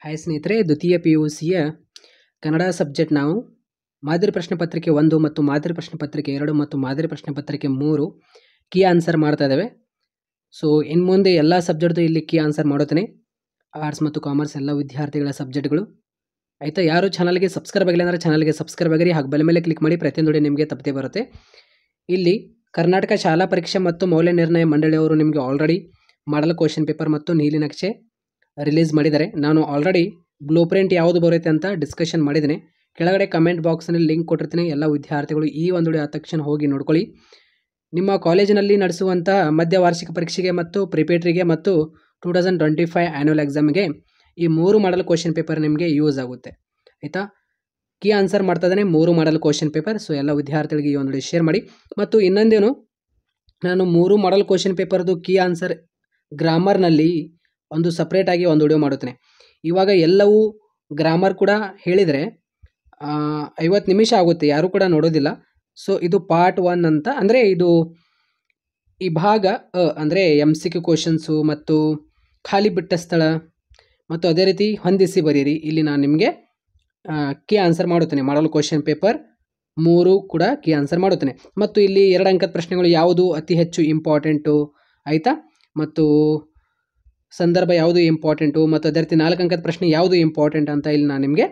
Hi ಸ್ನೇಹಿತರೆ, ದ್ವಿತೀಯ PUCಯ Kannada subject ನಾವು ಮಾದರಿ ಪ್ರಶ್ನೆ ಪತ್ರಿಕೆ 1 ಮತ್ತು ಮಾದರಿ ಪ್ರಶ್ನೆ ಪತ್ರಿಕೆ 2 ಮತ್ತು ಮಾದರಿ ಪ್ರಶ್ನೆ ಪತ್ರಿಕೆ 3 ಕೀ ಆನ್ಸರ್ ಮಾಡ್ತಾ ಇದ್ದೇವೆ. ಸೊ ಇನ್ನು ಮುಂದೆ ಎಲ್ಲ ಸಬ್ಜೆಕ್ಟ್ದು ಇಲ್ಲಿ ಕೀ ಆನ್ಸರ್ ಮಾಡುತ್ತೇನೆ. ಆರ್ಟ್ಸ್ ಮತ್ತು ಕಾಮರ್ಸ್ ಎಲ್ಲ ವಿದ್ಯಾರ್ಥಿಗಳ ಸಬ್ಜೆಕ್ಟ್ಗಳು. ಆಯಿತಾ? ಯಾರು ಚಾನಲ್ಗೆ ಸಬ್ಸ್ಕ್ರೈಬ್ ಆಗಿಲ್ಲ ಅಂದರೆ ಚಾನಲ್ಗೆ ಸಬ್ಸ್ಕ್ರೈಬ್ ಆಗಿರಿ, ಹಾಗೆ ಬೆಲೆ ಮೇಲೆ ಕ್ಲಿಕ್ ಮಾಡಿ, ಪ್ರತಿಯೊಂದು ವಿಡಿಯೋ ನಿಮಗೆ ತಪ್ಪದೇ ಬರುತ್ತೆ. ಇಲ್ಲಿ ಕರ್ನಾಟಕ ಶಾಲಾ ಪರೀಕ್ಷೆ ಮತ್ತು ಮೌಲ್ಯ ನಿರ್ಣಯ ಮಂಡಳಿಯವರು ನಿಮಗೆ ಆಲ್ರೆಡಿ ಮಾಡಲ್ ಕ್ವಶನ್ ಪೇಪರ್ ಮತ್ತು ನೀಲಿ ನಕ್ಷೆ ರಿಲೀಸ್ ಮಾಡಿದ್ದಾರೆ. ನಾನು ಆಲ್ರೆಡಿ ಬ್ಲೂ ಪ್ರಿಂಟ್ ಯಾವುದು ಬರುತ್ತೆ ಅಂತ ಡಿಸ್ಕಷನ್ ಮಾಡಿದ್ದೀನಿ. ಕೆಳಗಡೆ ಕಮೆಂಟ್ ಬಾಕ್ಸ್ನಲ್ಲಿ ಲಿಂಕ್ ಕೊಟ್ಟಿರ್ತೀನಿ. ಎಲ್ಲ ವಿದ್ಯಾರ್ಥಿಗಳು ಈ ಒಂದು ವಿಡಿಯೋ ಆದ ತಕ್ಷಣ ಹೋಗಿ ನೋಡ್ಕೊಳ್ಳಿ. ನಿಮ್ಮ ಕಾಲೇಜಿನಲ್ಲಿ ನಡೆಸುವಂಥ ಮಧ್ಯ ವಾರ್ಷಿಕ ಪರೀಕ್ಷೆಗೆ ಮತ್ತು ಪ್ರಿಪೇಟ್ರಿಗೆ ಮತ್ತು 2025 ಆ್ಯನ್ಯುವಲ್ ಎಕ್ಸಾಮ್ಗೆ ಈ 3 ಮಾಡಲ್ ಕ್ವಶನ್ ಪೇಪರ್ ನಿಮಗೆ ಯೂಸ್ ಆಗುತ್ತೆ. ಆಯಿತಾ? ಕೀ ಆನ್ಸರ್ ಮಾಡ್ತಾ ಇದ್ದಾನೆ 3 ಮಾಡಲ್ ಕ್ವಶನ್ ಪೇಪರ್. ಸೊ ಎಲ್ಲ ವಿದ್ಯಾರ್ಥಿಗಳಿಗೆ ಈ ಒಂದು ವಿಡಿಯೋ ಶೇರ್ ಮಾಡಿ. ಮತ್ತು ಇನ್ನೊಂದೇನು, ನಾನು 3 ಮಾಡಲ್ ಕ್ವಶನ್ ಪೇಪರ್ದು ಕೀ ಆನ್ಸರ್ ಗ್ರಾಮರ್ನಲ್ಲಿ ಒಂದು ಸಪ್ರೇಟಾಗಿ ಒಂದು ವಿಡಿಯೋ ಮಾಡುತ್ತೇನೆ. ಇವಾಗ ಎಲ್ಲವೂ ಗ್ರಾಮರ್ ಕೂಡ ಹೇಳಿದರೆ 50 ನಿಮಿಷ ಆಗುತ್ತೆ, ಯಾರೂ ಕೂಡ ನೋಡೋದಿಲ್ಲ. ಸೊ ಇದು ಪಾರ್ಟ್ 1 ಅಂತ, ಅಂದರೆ ಇದು ಈ ಭಾಗ ಅಂದರೆ MCQ ಕ್ವಶನ್ಸು ಮತ್ತು ಖಾಲಿ ಬಿಟ್ಟ ಸ್ಥಳ ಮತ್ತು ಅದೇ ರೀತಿ ಹೊಂದಿಸಿ ಬರೀರಿ. ಇಲ್ಲಿ ನಾನು ನಿಮಗೆ ಕೀ ಆನ್ಸರ್ ಮಾಡುತ್ತೇನೆ. ಮಾಡಲ್ ಕ್ವಶನ್ ಪೇಪರ್ 3 ಕೂಡ ಕೀ ಆನ್ಸರ್ ಮಾಡುತ್ತೇನೆ. ಮತ್ತು ಇಲ್ಲಿ 2 ಅಂಕದ ಪ್ರಶ್ನೆಗಳು ಯಾವುದು ಅತಿ ಹೆಚ್ಚು ಇಂಪಾರ್ಟೆಂಟು, ಆಯಿತಾ? ಮತ್ತು ಸಂದರ್ಭ ಯಾವುದು ಇಂಪಾರ್ಟೆಂಟು ಮತ್ತು ಅದೇ ರೀತಿ 4 ಅಂಕದ ಪ್ರಶ್ನೆ ಯಾವುದು ಇಂಪಾರ್ಟೆಂಟ್ ಅಂತ ಇಲ್ಲಿ ನಾನು ನಿಮಗೆ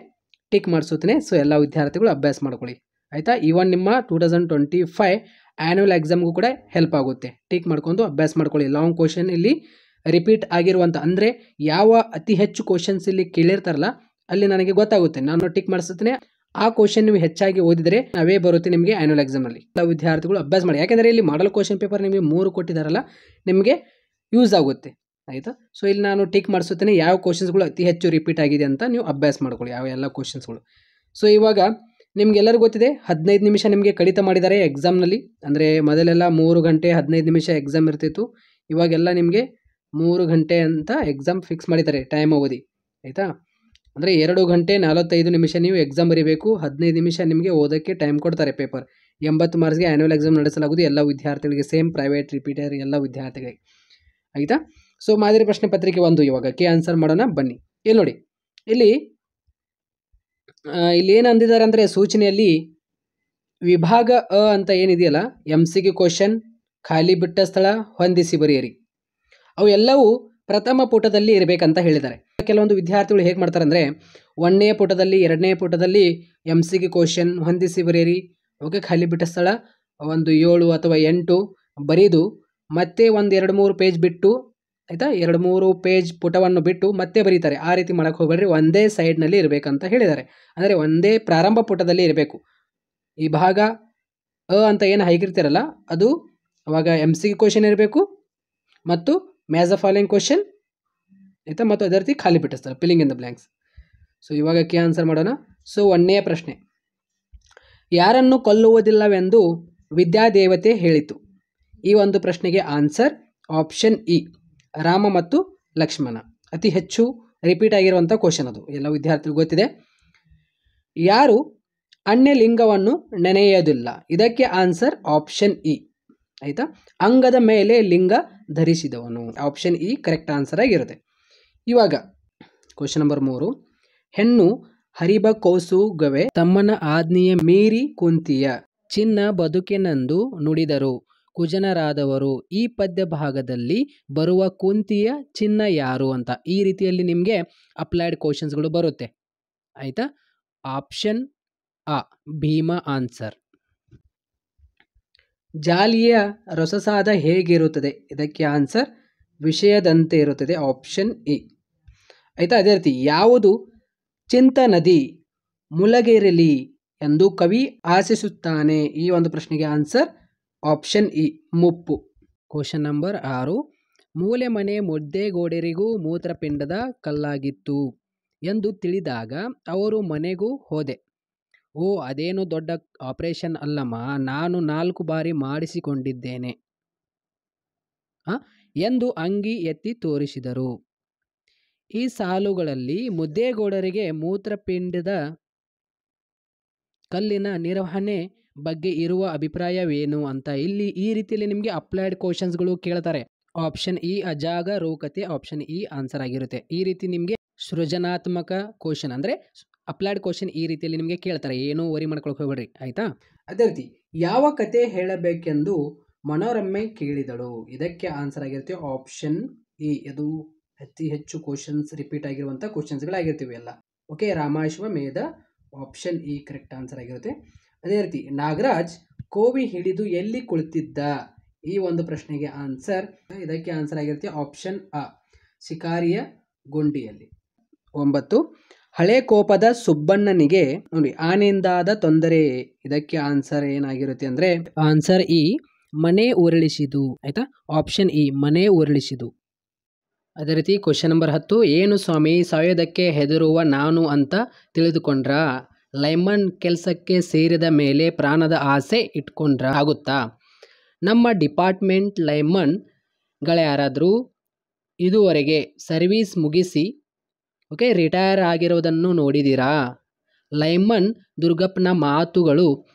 ಟಿಕ್ ಮಾಡಿಸುತ್ತೇನೆ. ಸೊ ಎಲ್ಲ ವಿದ್ಯಾರ್ಥಿಗಳು ಅಭ್ಯಾಸ ಮಾಡ್ಕೊಳ್ಳಿ, ಆಯಿತಾ? ಇವನ್ ನಿಮ್ಮ 2025 ಆ್ಯನ್ಯುವಲ್ ಎಕ್ಸಾಮ್ಗೂ ಕೂಡ ಹೆಲ್ಪ್ ಆಗುತ್ತೆ. ಟಿಕ್ ಮಾಡ್ಕೊಂಡು ಅಭ್ಯಾಸ ಮಾಡ್ಕೊಳ್ಳಿ. ಲಾಂಗ್ ಕ್ವಶನ್ ಇಲ್ಲಿ ರಿಪೀಟ್ ಆಗಿರುವಂಥ, ಅಂದರೆ ಯಾವ ಅತಿ ಹೆಚ್ಚು ಕ್ವಶನ್ಸ್ ಇಲ್ಲಿ ಕೇಳಿರ್ತಾರಲ್ಲ ಅಲ್ಲಿ ನನಗೆ ಗೊತ್ತಾಗುತ್ತೆ, ನಾನು ಟಿಕ್ ಮಾಡಿಸುತ್ತೇನೆ. ಆ ಕ್ವಶನ್ ನೀವು ಹೆಚ್ಚಾಗಿ ಓದಿದರೆ ಅವೇ ಬರುತ್ತೆ ನಿಮಗೆ ಆ್ಯನ್ಯುವಲ್ ಎಕ್ಸಾಮ್ನಲ್ಲಿ. ಎಲ್ಲ ವಿದ್ಯಾರ್ಥಿಗಳು ಅಭ್ಯಾಸ ಮಾಡಿ, ಯಾಕೆಂದರೆ ಇಲ್ಲಿ ಮಾಡಲ್ ಕ್ವಶನ್ ಪೇಪರ್ ನಿಮಗೆ 3 ಕೊಟ್ಟಿದ್ದಾರಲ್ಲ, ನಿಮಗೆ ಯೂಸ್ ಆಗುತ್ತೆ, ಆಯಿತಾ? ಸೊ ಇಲ್ಲಿ ನಾನು ಟಿಕ್ ಮಾಡಿಸುತ್ತೇನೆ ಯಾವ ಕ್ವಶನ್ಸ್ಗಳು ಅತಿ ಹೆಚ್ಚು ರಿಪೀಟ್ ಆಗಿದೆ ಅಂತ ನೀವು ಅಭ್ಯಾಸ ಮಾಡ್ಕೊಳ್ಳಿ, ಯಾವ ಎಲ್ಲ ಕ್ವಶನ್ಸ್ಗಳು. ಸೊ ಇವಾಗ ನಿಮಗೆಲ್ಲರಿಗೂ ಗೊತ್ತಿದೆ 15 ನಿಮಿಷ ನಿಮಗೆ ಕಡಿತ ಮಾಡಿದ್ದಾರೆ ಎಕ್ಸಾಮ್ನಲ್ಲಿ. ಅಂದರೆ ಮೊದಲೆಲ್ಲ 3 ಗಂಟೆ 15 ನಿಮಿಷ ಎಕ್ಸಾಮ್ ಇರ್ತಿತ್ತು. ಇವಾಗೆಲ್ಲ ನಿಮಗೆ 3 ಗಂಟೆ ಅಂತ ಎಕ್ಸಾಮ್ ಫಿಕ್ಸ್ ಮಾಡಿದ್ದಾರೆ ಟೈಮ್ ಅವಧಿ, ಆಯಿತಾ? ಅಂದರೆ 2 ಗಂಟೆ 45 ನಿಮಿಷ ನೀವು ಎಕ್ಸಾಮ್ ಬರೀಬೇಕು, 15 ನಿಮಿಷ ನಿಮಗೆ ಓದೋಕ್ಕೆ ಟೈಮ್ ಕೊಡ್ತಾರೆ. ಪೇಪರ್ 80 ಮಾರ್ಕ್ಸ್ಗೆ ಆ್ಯನ್ಯುವಲ್ ಎಕ್ಸಾಮ್ ನಡೆಸಲಾಗುವುದು ಎಲ್ಲ ವಿದ್ಯಾರ್ಥಿಗಳಿಗೆ, ಸೇಮ್ ಪ್ರೈವೇಟ್ ರಿಪೀಟರ್ ಎಲ್ಲ ವಿದ್ಯಾರ್ಥಿಗಳಿಗೆ, ಆಯಿತಾ? ಸೊ ಮಾದರಿ ಪ್ರಶ್ನೆ ಪತ್ರಿಕೆ 1 ಇವಾಗ ಕೀ ಆನ್ಸರ್ ಮಾಡೋಣ, ಬನ್ನಿ. ಇಲ್ಲಿ ನೋಡಿ, ಇಲ್ಲಿ ಏನು ಅಂದಿದ್ದಾರೆ ಅಂದರೆ ಸೂಚನೆಯಲ್ಲಿ ವಿಭಾಗ ಅಂತ ಏನಿದೆಯಲ್ಲ, MCQ ಕ್ವಶನ್, ಖಾಲಿ ಬಿಟ್ಟ ಸ್ಥಳ, ಹೊಂದಿಸಿ ಬರೆಯಿರಿ, ಅವು ಎಲ್ಲವೂ ಪ್ರಥಮ ಪುಟದಲ್ಲಿ ಇರಬೇಕಂತ ಹೇಳಿದ್ದಾರೆ. ಕೆಲವೊಂದು ವಿದ್ಯಾರ್ಥಿಗಳು ಹೇಗೆ ಮಾಡ್ತಾರೆ ಅಂದರೆ 1ನೇ ಪುಟದಲ್ಲಿ 2ನೇ ಪುಟದಲ್ಲಿ MCQ ಕ್ವಶನ್, ಹೊಂದಿಸಿ ಬರೆಯಿರಿ, ಓಕೆ, ಖಾಲಿ ಬಿಟ್ಟ ಸ್ಥಳ ಒಂದು 7 ಅಥವಾ 8 ಬರೀದು ಮತ್ತೆ ಒಂದು 2-3 ಪೇಜ್ ಬಿಟ್ಟು, ಆಯಿತಾ, 2-3 ಪೇಜ್ ಪುಟವನ್ನು ಬಿಟ್ಟು ಮತ್ತೆ ಬರೀತಾರೆ. ಆ ರೀತಿ ಮಾಡೋಕ್ಕೆ ಹೋಗಬೇಡ್ರಿ, ಒಂದೇ ಸೈಡ್ನಲ್ಲಿ ಇರಬೇಕಂತ ಹೇಳಿದ್ದಾರೆ. ಅಂದರೆ ಒಂದೇ ಪ್ರಾರಂಭ ಪುಟದಲ್ಲಿ ಇರಬೇಕು. ಈ ಭಾಗ ಅಂತ ಏನು ಹಾಕಿರ್ತೀರಲ್ಲ ಅದು ಅವಾಗ MCQ ಕ್ವಶನ್ ಇರಬೇಕು ಮತ್ತು ಮ್ಯಾಚ್ ದ ಫಾಲೋಯಿಂಗ್ ಕ್ವಶನ್, ಆಯಿತಾ, ಮತ್ತು ಅದೇ ರೀತಿ ಖಾಲಿ ಬಿಟ್ಟ ಸ್ಥಳ, filling in the blanks. So ಇವಾಗ ಕೀ ಆನ್ಸರ್ ಮಾಡೋಣ. ಸೊ 1ನೇ ಪ್ರಶ್ನೆ, ಯಾರನ್ನು ಕೊಲ್ಲುವುದಿಲ್ಲವೆಂದು ವಿದ್ಯಾದೇವತೆ ಹೇಳಿತು? ಈ ಒಂದು ಪ್ರಶ್ನೆಗೆ ಆನ್ಸರ್ ಆಪ್ಷನ್ ಇ, ರಾಮ ಮತ್ತು ಲಕ್ಷ್ಮಣ. ಅತಿ ಹೆಚ್ಚು ರಿಪೀಟ್ ಆಗಿರುವಂಥ ಕ್ವಶನ್ ಅದು, ಎಲ್ಲ ವಿದ್ಯಾರ್ಥಿಗಳು ಗೊತ್ತಿದೆ. ಯಾರು ಅನ್ಯಲಿಂಗವನ್ನು ನೆನೆಯೋದಿಲ್ಲ? ಇದಕ್ಕೆ ಆನ್ಸರ್ ಆಪ್ಷನ್ ಇ, ಆಯಿತಾ? ಅಂಗದ ಮೇಲೆ ಲಿಂಗ ಧರಿಸಿದವನು, ಆಪ್ಷನ್ ಇ ಕರೆಕ್ಟ್ ಆನ್ಸರ್ ಆಗಿರುತ್ತೆ. ಇವಾಗ ಕ್ವಶನ್ ನಂಬರ್ 3, ಹೆಣ್ಣು ಹರಿಬ ಕೌಸುಗವೇ ತಮ್ಮನ ಆಜ್ಞೆಯ ಮೀರಿ ಕುಂತಿಯ ಚಿನ್ನ ಬದುಕಿನೆಂದು ನುಡಿದರು ಕುಜನರಾದವರು. ಈ ಪದ್ಯ ಭಾಗದಲ್ಲಿ ಬರುವ ಕುಂತಿಯ ಚಿನ್ನ ಯಾರು ಅಂತ ಈ ರೀತಿಯಲ್ಲಿ ನಿಮಗೆ ಅಪ್ಲೈಡ್ ಕ್ವಶನ್ಸ್ಗಳು ಬರುತ್ತೆ, ಆಯಿತಾ? ಆಪ್ಷನ್ ಅ ಭೀಮ ಆನ್ಸರ್. ಜಾಲಿಯ ರಸಸಾದ ಹೇಗಿರುತ್ತದೆ? ಇದಕ್ಕೆ ಆನ್ಸರ್ ವಿಷಯದಂತೆ ಇರುತ್ತದೆ, ಆಪ್ಷನ್ ಇ, ಆಯಿತಾ? ಅದೇ ರೀತಿ ಯಾವುದು ಚಿಂತ ನದಿ ಮುಳಗಿರಲಿ ಎಂದು ಕವಿ ಆಶಿಸುತ್ತಾನೆ? ಈ ಒಂದು ಪ್ರಶ್ನೆಗೆ ಆನ್ಸರ್ ಆಪ್ಷನ್ ಇ ಮುಪ್ಪು. ಕ್ವಶನ್ ನಂಬರ್ 6, ಮೂಲೆ ಮನೆ ಮುದ್ದೆಗೋಡೆರಿಗೂ ಮೂತ್ರಪಿಂಡದ ಕಲ್ಲಾಗಿತ್ತು ಎಂದು ತಿಳಿದಾಗ ಅವರು ಮನೆಗೂ ಹೋದೆ. ಓ, ಅದೇನು ದೊಡ್ಡ ಆಪರೇಷನ್ ಅಲ್ಲಮ್ಮ, ನಾನು 4 ಬಾರಿ ಮಾಡಿಸಿಕೊಂಡಿದ್ದೇನೆ ಎಂದು ಅಂಗಿ ಎತ್ತಿ ತೋರಿಸಿದರು. ಈ ಸಾಲುಗಳಲ್ಲಿ ಮುದ್ದೆಗೋಡರಿಗೆ ಮೂತ್ರಪಿಂಡದ ಕಲ್ಲಿನ ನಿರ್ವಹಣೆ ಬಗ್ಗೆ ಇರುವ ಅಭಿಪ್ರಾಯವೇನು ಅಂತ ಇಲ್ಲಿ ಈ ರೀತಿಯಲ್ಲಿ ನಿಮಗೆ ಅಪ್ಲೈಡ್ ಕ್ವಶನ್ಸ್ಗಳು ಕೇಳ್ತಾರೆ. ಆಪ್ಷನ್ ಇ ಅಜಾಗರೂಕತೆ, ಆಪ್ಷನ್ ಇ ಆನ್ಸರ್ ಆಗಿರುತ್ತೆ. ಈ ರೀತಿ ನಿಮಗೆ ಸೃಜನಾತ್ಮಕ ಕ್ವಶನ್ ಅಂದರೆ ಅಪ್ಲೈಡ್ ಕ್ವಶನ್ ಈ ರೀತಿಯಲ್ಲಿ ನಿಮಗೆ ಕೇಳ್ತಾರೆ, ಏನೂ ವರಿ ಮಾಡ್ಕೊಳಕ್ಕೆ ಹೋಗ್ಬೇಡ್ರಿ ಆಯಿತಾ. ಅದೇ ರೀತಿ ಯಾವ ಕತೆ ಹೇಳಬೇಕೆಂದು ಮನೋರಮೆ ಕೇಳಿದಳು, ಇದಕ್ಕೆ ಆನ್ಸರ್ ಆಗಿರುತ್ತೆ ಆಪ್ಷನ್ ಇ. ಅದು ಅತಿ ಹೆಚ್ಚು ಕ್ವಶನ್ಸ್ ರಿಪೀಟ್ ಆಗಿರುವಂಥ ಕ್ವಶನ್ಸ್ಗಳಾಗಿರ್ತೀವಿ ಎಲ್ಲ. ಓಕೆ, ರಾಮಾಶ್ವಮೇಧ ಆಪ್ಷನ್ ಇ ಕರೆಕ್ಟ್ ಆನ್ಸರ್ ಆಗಿರುತ್ತೆ. ಅದೇ ರೀತಿ ನಾಗರಾಜ್ ಕೋವಿ ಹಿಡಿದು ಎಲ್ಲಿ ಕುಳಿತಿದ್ದ, ಈ ಒಂದು ಪ್ರಶ್ನೆಗೆ ಆನ್ಸರ್, ಇದಕ್ಕೆ ಆನ್ಸರ್ ಆಗಿರುತ್ತೆ ಆಪ್ಷನ್ ಅ ಶಿಕಾರಿಯ ಗುಂಡಿಯಲ್ಲಿ. 9 ಹಳೆ ಕೋಪದ ಸುಬ್ಬಣ್ಣನಿಗೆ ನೋಡಿ ಆನೆಯಿಂದಾದ ತೊಂದರೆ, ಇದಕ್ಕೆ ಆನ್ಸರ್ ಏನಾಗಿರುತ್ತೆ ಅಂದರೆ ಆನ್ಸರ್ ಇ ಮನೆ ಉರುಳಿಸಿದು ಆಯಿತಾ, ಆಪ್ಷನ್ ಇ ಮನೆ ಉರುಳಿಸಿದು. ಅದೇ ರೀತಿ ಕ್ವಶನ್ ನಂಬರ್ 10 ಏನು ಸ್ವಾಮಿ ಸಾಯೋದಕ್ಕೆ ಹೆದರುವ ನಾನು ಅಂತ ತಿಳಿದುಕೊಂಡ್ರ, ಲೈಮನ್ ಕೆಲಸಕ್ಕೆ ಸೇರಿದ ಮೇಲೆ ಪ್ರಾಣದ ಆಸೆ ಇಟ್ಕೊಂಡ್ರ ಆಗುತ್ತಾ, ನಮ್ಮ ಡಿಪಾರ್ಟ್ಮೆಂಟ್ ಲೈಮನ್ಗಳ್ಯಾರಾದರೂ ಇದುವರೆಗೆ ಸರ್ವೀಸ್ ಮುಗಿಸಿ ಓಕೆ ರಿಟೈರ್ ಆಗಿರೋದನ್ನು ನೋಡಿದ್ದೀರಾ, ಲೈಮನ್ ದುರ್ಗಪ್ಪನ ಮಾತುಗಳು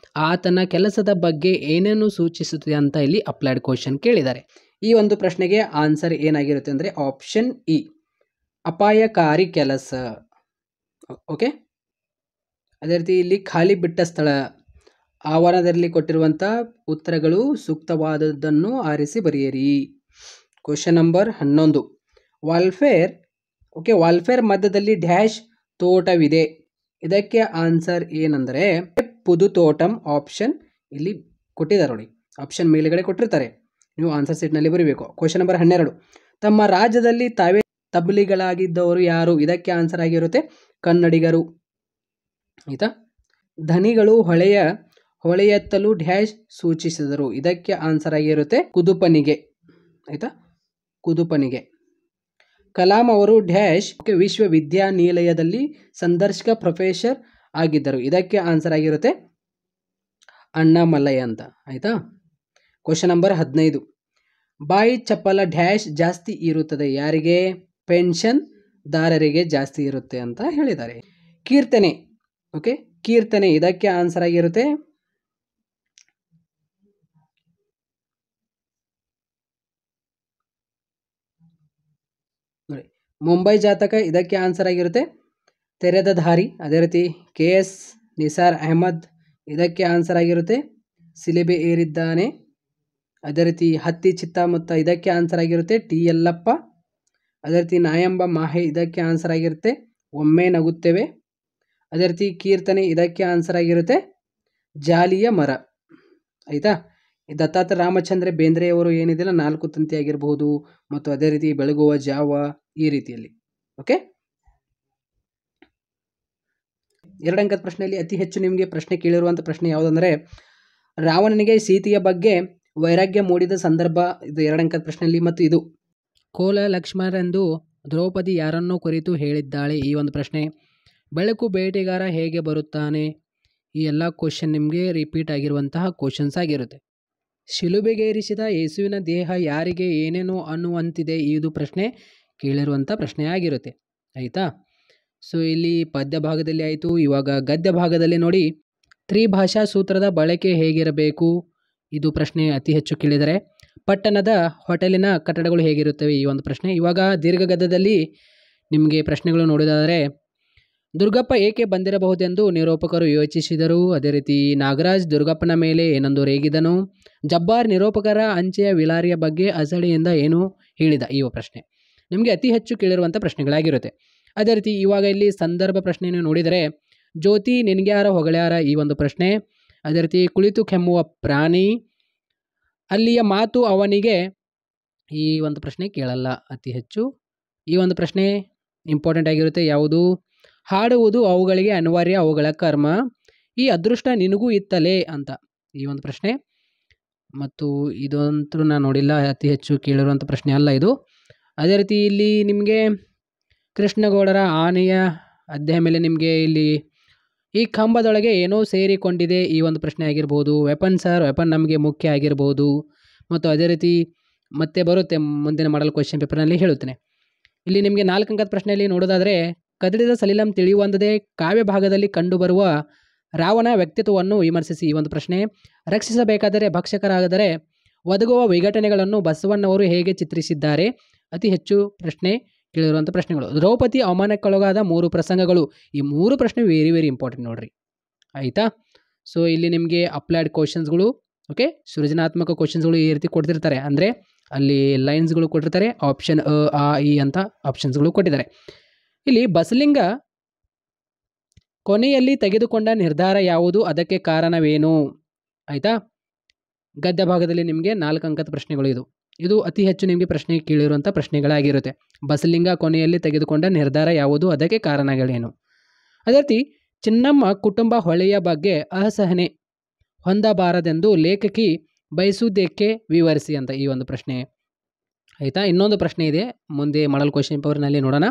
ಆತನ ಕೆಲಸದ ಬಗ್ಗೆ ಏನೇನು ಸೂಚಿಸುತ್ತದೆ ಅಂತ ಇಲ್ಲಿ ಅಪ್ಲೈಡ್ ಕ್ವಶನ್ ಕೇಳಿದ್ದಾರೆ. ಈ ಒಂದು ಪ್ರಶ್ನೆಗೆ ಆನ್ಸರ್ ಏನಾಗಿರುತ್ತೆ ಅಂದರೆ ಆಪ್ಷನ್ ಇ ಅಪಾಯಕಾರಿ ಕೆಲಸ. ಓಕೆ, ಅದೇ ರೀತಿ ಇಲ್ಲಿ ಖಾಲಿ ಬಿಟ್ಟ ಸ್ಥಳ, ಆವರಣದಲ್ಲಿ ಕೊಟ್ಟಿರುವಂಥ ಉತ್ತರಗಳು ಸೂಕ್ತವಾದದ್ದನ್ನು ಆರಿಸಿ ಬರೆಯಿರಿ. ಕ್ವಶನ್ ನಂಬರ್ 11 ವಾಲ್ಫೇರ್ ಓಕೆ ವಾಲ್ಫೇರ್ ಮಧ್ಯದಲ್ಲಿ ಡ್ಯಾಶ್ ತೋಟವಿದೆ, ಇದಕ್ಕೆ ಆನ್ಸರ್ ಏನಂದರೆ ಪುದು ತೋಟಂ. ಆಪ್ಷನ್ ಇಲ್ಲಿ ಕೊಟ್ಟಿದ್ದಾರೆ ನೋಡಿ, ಆಪ್ಷನ್ ಮೇಲೆಗಡೆ ಕೊಟ್ಟಿರ್ತಾರೆ, ನೀವು ಆನ್ಸರ್ ಸೀಟ್ನಲ್ಲಿ ಬರೀಬೇಕು. ಕ್ವಶನ್ ನಂಬರ್ 12 ತಮ್ಮ ರಾಜ್ಯದಲ್ಲಿ ತಾವೇ ತಬ್ಲಿಗಳಾಗಿದ್ದವರು ಯಾರು, ಇದಕ್ಕೆ ಆನ್ಸರ್ ಆಗಿರುತ್ತೆ ಕನ್ನಡಿಗರು ಆಯಿತಾ. ಧನಿಗಳು ಹೊಳೆಯೆತ್ತಲು ಡ್ಯಾಶ್ ಸೂಚಿಸಿದರು, ಇದಕ್ಕೆ ಆನ್ಸರ್ ಆಗಿರುತ್ತೆ ಕುದುಪನಿಗೆ ಆಯಿತಾ, ಕುದುಪನಿಗೆ. ಕಲಾಂ ಅವರು ಡ್ಯಾಶ್ ವಿಶ್ವವಿದ್ಯಾನಿಲಯದಲ್ಲಿ ಸಂದರ್ಶಕ ಪ್ರೊಫೆಸರ್ ಆಗಿದ್ದರು, ಇದಕ್ಕೆ ಆನ್ಸರ್ ಆಗಿರುತ್ತೆ ಅಣ್ಣಾಮಲೈ ಅಂತ ಆಯಿತಾ. ಕ್ವಶನ್ ನಂಬರ್ 15 ಬಾಯಿ ಚಪ್ಪಲ ಡ್ಯಾಶ್ ಜಾಸ್ತಿ ಇರುತ್ತದೆ, ಯಾರಿಗೆ, ಪೆನ್ಷನ್ ದಾರರಿಗೆ ಜಾಸ್ತಿ ಇರುತ್ತೆ ಅಂತ ಹೇಳಿದ್ದಾರೆ. ಕೀರ್ತನೆ ಓಕೆ ಕೀರ್ತನೆ, ಇದಕ್ಕೆ ಆನ್ಸರ್ ಆಗಿರುತ್ತೆ ನೋಡಿ ಮುಂಬೈ ಜಾತಕ, ಇದಕ್ಕೆ ಆನ್ಸರ್ ಆಗಿರುತ್ತೆ ತೆರೆದ ದಾರಿ. ಅದೇ ರೀತಿ KS ನಿಸಾರ್ ಅಹಮದ್, ಇದಕ್ಕೆ ಆನ್ಸರ್ ಆಗಿರುತ್ತೆ ಸಿಲೆಬೆ ಏರಿದ್ದಾನೆ. ಅದೇ ರೀತಿ ಹತ್ತಿ ಚಿತ್ತಮುತ್ತ, ಇದಕ್ಕೆ ಆನ್ಸರ್ ಆಗಿರುತ್ತೆ ಟಿ ಯಲ್ಲಪ್ಪ. ಅದೇ ರೀತಿ ನಾಯಂಬ ಮಾಹೆ, ಇದಕ್ಕೆ ಆನ್ಸರ್ ಆಗಿರುತ್ತೆ ಒಮ್ಮೆ ನಗುತ್ತೇವೆ. ಅದೇ ರೀತಿ ಕೀರ್ತನೆ, ಇದಕ್ಕೆ ಆನ್ಸರ್ ಆಗಿರುತ್ತೆ ಜಾಲಿಯ ಮರ ಆಯಿತಾ. ದತ್ತಾತ್ರ ರಾಮಚಂದ್ರ ಬೇಂದ್ರೆಯವರು ಏನಿದೆಯಲ್ಲ 4 ತಂತಿ ಆಗಿರಬಹುದು, ಮತ್ತು ಅದೇ ರೀತಿ ಬೆಳಗುವ ಜಾವ, ಈ ರೀತಿಯಲ್ಲಿ. ಓಕೆ, 2 ಅಂಕದ ಪ್ರಶ್ನೆಯಲ್ಲಿ ಅತಿ ಹೆಚ್ಚು ನಿಮಗೆ ಪ್ರಶ್ನೆ ಕೇಳಿರುವಂಥ ಪ್ರಶ್ನೆ ಯಾವುದಂದರೆ ರಾವಣನಿಗೆ ಸೀತೆಯ ಬಗ್ಗೆ ವೈರಾಗ್ಯ ಮೂಡಿದ ಸಂದರ್ಭ, ಇದು 2 ಅಂಕದ ಪ್ರಶ್ನೆಯಲ್ಲಿ. ಮತ್ತು ಇದು ಕೋಲ ಲಕ್ಷ್ಮಣರೆಂದು ದ್ರೌಪದಿ ಯಾರನ್ನೋ ಕುರಿತು ಹೇಳಿದ್ದಾಳೆ, ಈ ಒಂದು ಪ್ರಶ್ನೆ. ಬೆಳಕು ಬೇಟೆಗಾರ ಹೇಗೆ ಬರುತ್ತಾನೆ, ಈ ಎಲ್ಲ ಕ್ವಶನ್ ನಿಮಗೆ ರಿಪೀಟ್ ಆಗಿರುವಂತಹ ಕ್ವಶನ್ಸ್ ಆಗಿರುತ್ತೆ. ಶಿಲುಬೆಗೇರಿಸಿದ ಯೇಸುವಿನ ದೇಹ ಯಾರಿಗೆ ಏನೇನೋ ಅನ್ನುವಂತಿದೆ, ಇದು ಪ್ರಶ್ನೆ ಕೇಳಿರುವಂಥ ಪ್ರಶ್ನೆ ಆಗಿರುತ್ತೆ ಆಯಿತಾ. ಸೊ ಇಲ್ಲಿ ಪದ್ಯ ಭಾಗದಲ್ಲಿ ಆಯಿತು. ಇವಾಗ ಗದ್ಯ ಭಾಗದಲ್ಲಿ ನೋಡಿ ತ್ರಿಭಾಷಾ ಸೂತ್ರದ ಬಳಕೆ ಹೇಗಿರಬೇಕು, ಇದು ಪ್ರಶ್ನೆ ಅತಿ ಹೆಚ್ಚು ಕೇಳಿದರೆ. ಪಟ್ಟಣದ ಹೋಟೆಲಿನ ಕಟ್ಟಡಗಳು ಹೇಗಿರುತ್ತವೆ, ಈ ಒಂದು ಪ್ರಶ್ನೆ. ಇವಾಗ ದೀರ್ಘ ಗದ್ಯದಲ್ಲಿ ನಿಮಗೆ ಪ್ರಶ್ನೆಗಳು ನೋಡಿದರೆ ದುರ್ಗಪ್ಪ ಏಕೆ ಬಂದಿರಬಹುದೆಂದು ನಿರೂಪಕರು ಯೋಚಿಸಿದರು. ಅದೇ ರೀತಿ ನಾಗರಾಜ್ ದುರ್ಗಪ್ಪನ ಮೇಲೆ ಏನೆಂದು ರೇಗಿದನು. ಜಬ್ಬಾರ್ ನಿರೂಪಕರ ಅಂಚೆಯ ವಿಲಾರಿಯ ಬಗ್ಗೆ ಅಸಡಿಯಿಂದ ಏನು ಹೇಳಿದ, ಈ ಪ್ರಶ್ನೆ ನಿಮಗೆ ಅತಿ ಹೆಚ್ಚು ಕೇಳಿರುವಂಥ ಪ್ರಶ್ನೆಗಳಾಗಿರುತ್ತೆ. ಅದೇ ರೀತಿ ಇವಾಗ ಇಲ್ಲಿ ಸಂದರ್ಭ ಪ್ರಶ್ನೆಯನ್ನು ನೋಡಿದರೆ ಜ್ಯೋತಿ ನಿನ್ಗ್ಯಾರ ಹೊಗಳ್ಯಾರ, ಈ ಒಂದು ಪ್ರಶ್ನೆ. ಅದೇ ರೀತಿ ಕುಳಿತು ಕೆಮ್ಮುವ ಪ್ರಾಣಿ, ಅಲ್ಲಿಯ ಮಾತು ಅವನಿಗೆ, ಈ ಒಂದು ಪ್ರಶ್ನೆ ಕೇಳಲ್ಲ ಅತಿ ಹೆಚ್ಚು. ಈ ಒಂದು ಪ್ರಶ್ನೆ ಇಂಪಾರ್ಟೆಂಟ್ ಆಗಿರುತ್ತೆ ಯಾವುದು, ಹಾಡುವುದು ಅವುಗಳಿಗೆ ಅನಿವಾರ್ಯ, ಅವುಗಳ ಕರ್ಮ, ಈ ಅದೃಷ್ಟ ನಿನಗೂ ಇತ್ತಲೇ ಅಂತ, ಈ ಒಂದು ಪ್ರಶ್ನೆ. ಮತ್ತು ಇದಂತೂ ನಾನು ನೋಡಿಲ್ಲ, ಅತಿ ಹೆಚ್ಚು ಕೇಳಿರುವಂಥ ಪ್ರಶ್ನೆ ಅಲ್ಲ ಇದು. ಅದೇ ರೀತಿ ಇಲ್ಲಿ ನಿಮಗೆ ಕೃಷ್ಣಗೌಡರ ಆನೆಯ ಅಧ್ಯಾಯ ಮೇಲೆ ನಿಮಗೆ ಇಲ್ಲಿ ಈ ಕಂಬದೊಳಗೆ ಏನೋ ಸೇರಿಕೊಂಡಿದೆ, ಈ ಒಂದು ಪ್ರಶ್ನೆ ಆಗಿರ್ಬೋದು. ವೆಪನ್ ಸರ್, ವೆಪನ್ ನಮಗೆ ಮುಖ್ಯ ಆಗಿರ್ಬೋದು. ಮತ್ತು ಅದೇ ರೀತಿ ಮತ್ತೆ ಬರುತ್ತೆ ಮುಂದಿನ ಮಾಡಲ್ ಕ್ವಶನ್ ಪೇಪರ್ನಲ್ಲಿ ಹೇಳುತ್ತೇನೆ. ಇಲ್ಲಿ ನಿಮಗೆ 4 ಅಂಕದ ಪ್ರಶ್ನೆಯಲ್ಲಿ ನೋಡೋದಾದರೆ ಕದಡಿದ ಸಲಿಲಂ ತಿಳಿಯುವಂಥದ್ದೇ ಕಾವ್ಯ ಭಾಗದಲ್ಲಿ ಕಂಡುಬರುವ ರಾವಣ ವ್ಯಕ್ತಿತ್ವವನ್ನು ವಿಮರ್ಶಿಸಿ, ಈ ಒಂದು ಪ್ರಶ್ನೆ. ರಕ್ಷಿಸಬೇಕಾದರೆ ಭಕ್ಷಕರಾದರೆ ಒದಗುವ ವಿಘಟನೆಗಳನ್ನು ಬಸವಣ್ಣವರು ಹೇಗೆ ಚಿತ್ರಿಸಿದ್ದಾರೆ? ಅತಿ ಹೆಚ್ಚು ಪ್ರಶ್ನೆ ಕೇಳಿರುವಂಥ ಪ್ರಶ್ನೆಗಳು. ದ್ರೌಪದಿ ಅವಮಾನಕ್ಕೊಳಗಾದ 3 ಪ್ರಸಂಗಗಳು. ಈ 3 ಪ್ರಶ್ನೆ ವೆರಿ ವೆರಿ ಇಂಪಾರ್ಟೆಂಟ್ ನೋಡ್ರಿ, ಆಯಿತಾ. ಸೊ ಇಲ್ಲಿ ನಿಮಗೆ ಅಪ್ಲೈಡ್ ಕ್ವಶನ್ಸ್ಗಳು, ಓಕೆ, ಸೃಜನಾತ್ಮಕ ಕ್ವಶನ್ಸ್ಗಳು ಈ ರೀತಿ ಕೊಡ್ತಿರ್ತಾರೆ. ಅಂದರೆ ಅಲ್ಲಿ ಲೈನ್ಸ್ಗಳು ಕೊಟ್ಟಿರ್ತಾರೆ, ಆಪ್ಷನ್ ಅ, ಆ, ಇ ಅಂತ ಆಪ್ಷನ್ಸ್ಗಳು ಕೊಟ್ಟಿದ್ದಾರೆ. ಇಲ್ಲಿ ಬಸಲಿಂಗ ಕೊನೆಯಲ್ಲಿ ತೆಗೆದುಕೊಂಡ ನಿರ್ಧಾರ ಯಾವುದು? ಅದಕ್ಕೆ ಕಾರಣವೇನು? ಆಯಿತಾ. ಗದ್ಯ ಭಾಗದಲ್ಲಿ ನಿಮಗೆ 4 ಅಂಕದ ಪ್ರಶ್ನೆಗಳು. ಇದು ಅತಿ ಹೆಚ್ಚು ನಿಮಗೆ ಪ್ರಶ್ನೆ ಕೇಳಿರುವಂಥ ಪ್ರಶ್ನೆಗಳಾಗಿರುತ್ತೆ. ಬಸಲಿಂಗ ಕೊನೆಯಲ್ಲಿ ತೆಗೆದುಕೊಂಡ ನಿರ್ಧಾರ ಯಾವುದು? ಅದಕ್ಕೆ ಕಾರಣಗಳೇನು? ಅದೇ ರೀತಿ ಚಿನ್ನಮ್ಮ ಕುಟುಂಬ ಹೊಳೆಯ ಬಗ್ಗೆ ಅಸಹನೆ ಹೊಂದಬಾರದೆಂದು ಲೇಖಕಿ ಬಯಸುವುದಕ್ಕೆ ವಿವರಿಸಿ ಅಂತ ಈ ಒಂದು ಪ್ರಶ್ನೆ, ಆಯಿತಾ. ಇನ್ನೊಂದು ಪ್ರಶ್ನೆ ಇದೆ ಮುಂದೆ ಮಾಡಲ್ ಕ್ವಶನ್ ಪೇಪರ್ನಲ್ಲಿ ನೋಡೋಣ.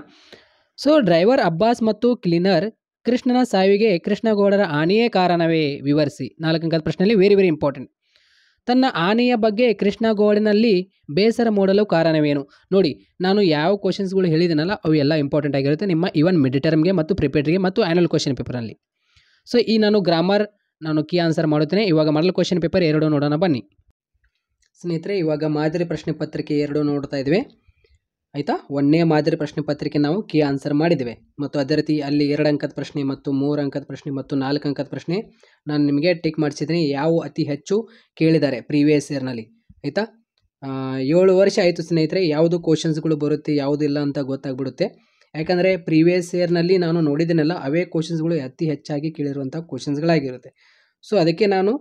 ಸೊ ಡ್ರೈವರ್ ಅಬ್ಬಾಸ್ ಮತ್ತು ಕ್ಲೀನರ್ ಕೃಷ್ಣನ ಸಾವಿಗೆ ಕೃಷ್ಣಗೌಡರ ಆನೆಯೇ ಕಾರಣವೇ? ವಿವರಿಸಿ. 4 ಅಂಕದ ಪ್ರಶ್ನೆಯಲ್ಲಿ ವೆರಿ ವೆರಿ ಇಂಪಾರ್ಟೆಂಟ್. ತನ್ನ ಆನೆಯ ಬಗ್ಗೆ ಕೃಷ್ಣಗೌಡನಲ್ಲಿ ಬೇಸರ ಮೂಡಲು ಕಾರಣವೇನು? ನೋಡಿ, ನಾನು ಯಾವ ಕ್ವಶನ್ಸ್ಗಳು ಹೇಳಿದ್ದೀನಲ್ಲ ಅವು ಎಲ್ಲ ಇಂಪಾರ್ಟೆಂಟ್ ಆಗಿರುತ್ತೆ ನಿಮ್ಮ ಇವನ್ ಮಿಡ್ ಟರ್ಮ್ಗೆ ಮತ್ತು ಪ್ರಿಪೇರ್ಡ್ಗೆ ಮತ್ತು ಆ್ಯನ್ಯಲ್ ಕ್ವಶನ್ ಪೇಪರಲ್ಲಿ. ಸೊ ಈ ನಾನು ಗ್ರಾಮರ್ ಕೀ ಆನ್ಸರ್ ಮಾಡುತ್ತೇನೆ. ಇವಾಗ ಮಾಡಲ್ ಕ್ವಶನ್ ಪೇಪರ್ 2 ನೋಡೋಣ ಬನ್ನಿ ಸ್ನೇಹಿತರೆ. ಇವಾಗ ಮಾದರಿ ಪ್ರಶ್ನೆ ಪತ್ರಿಕೆ 2 ನೋಡ್ತಾ ಇದ್ವಿ, ಆಯಿತಾ. 1ನೇ ಮಾದರಿ ಪ್ರಶ್ನೆ ಪತ್ರಿಕೆ ನಾವು ಕೀ ಆನ್ಸರ್ ಮಾಡಿದ್ದೇವೆ. ಮತ್ತು ಅದೇ ರೀತಿ ಅಲ್ಲಿ 2 ಅಂಕದ ಪ್ರಶ್ನೆ ಮತ್ತು 3 ಅಂಕದ ಪ್ರಶ್ನೆ ಮತ್ತು 4 ಅಂಕದ ಪ್ರಶ್ನೆ ನಾನು ನಿಮಗೆ ಟಿಕ್ ಮಾಡಿಸಿದ್ದೀನಿ. ಯಾವ ಅತಿ ಹೆಚ್ಚು ಕೇಳಿದ್ದಾರೆ ಪ್ರೀವಿಯಸ್ ಇಯರ್ನಲ್ಲಿ, ಆಯಿತಾ. 7 ವರ್ಷ ಆಯಿತು ಸ್ನೇಹಿತರೆ, ಯಾವುದು ಕ್ವಶನ್ಸ್ಗಳು ಬರುತ್ತೆ ಯಾವುದು ಇಲ್ಲ ಅಂತ ಗೊತ್ತಾಗ್ಬಿಡುತ್ತೆ. ಯಾಕಂದರೆ ಪ್ರೀವಿಯಸ್ ಇಯರ್ನಲ್ಲಿ ನಾನು ನೋಡಿದ್ದೀನಲ್ಲ ಅವೇ ಕ್ವಶನ್ಸ್ಗಳು ಅತಿ ಹೆಚ್ಚಾಗಿ ಕೇಳಿರುವಂಥ ಕ್ವಶನ್ಸ್ಗಳಾಗಿರುತ್ತೆ. ಸೊ ಅದಕ್ಕೆ ನಾನು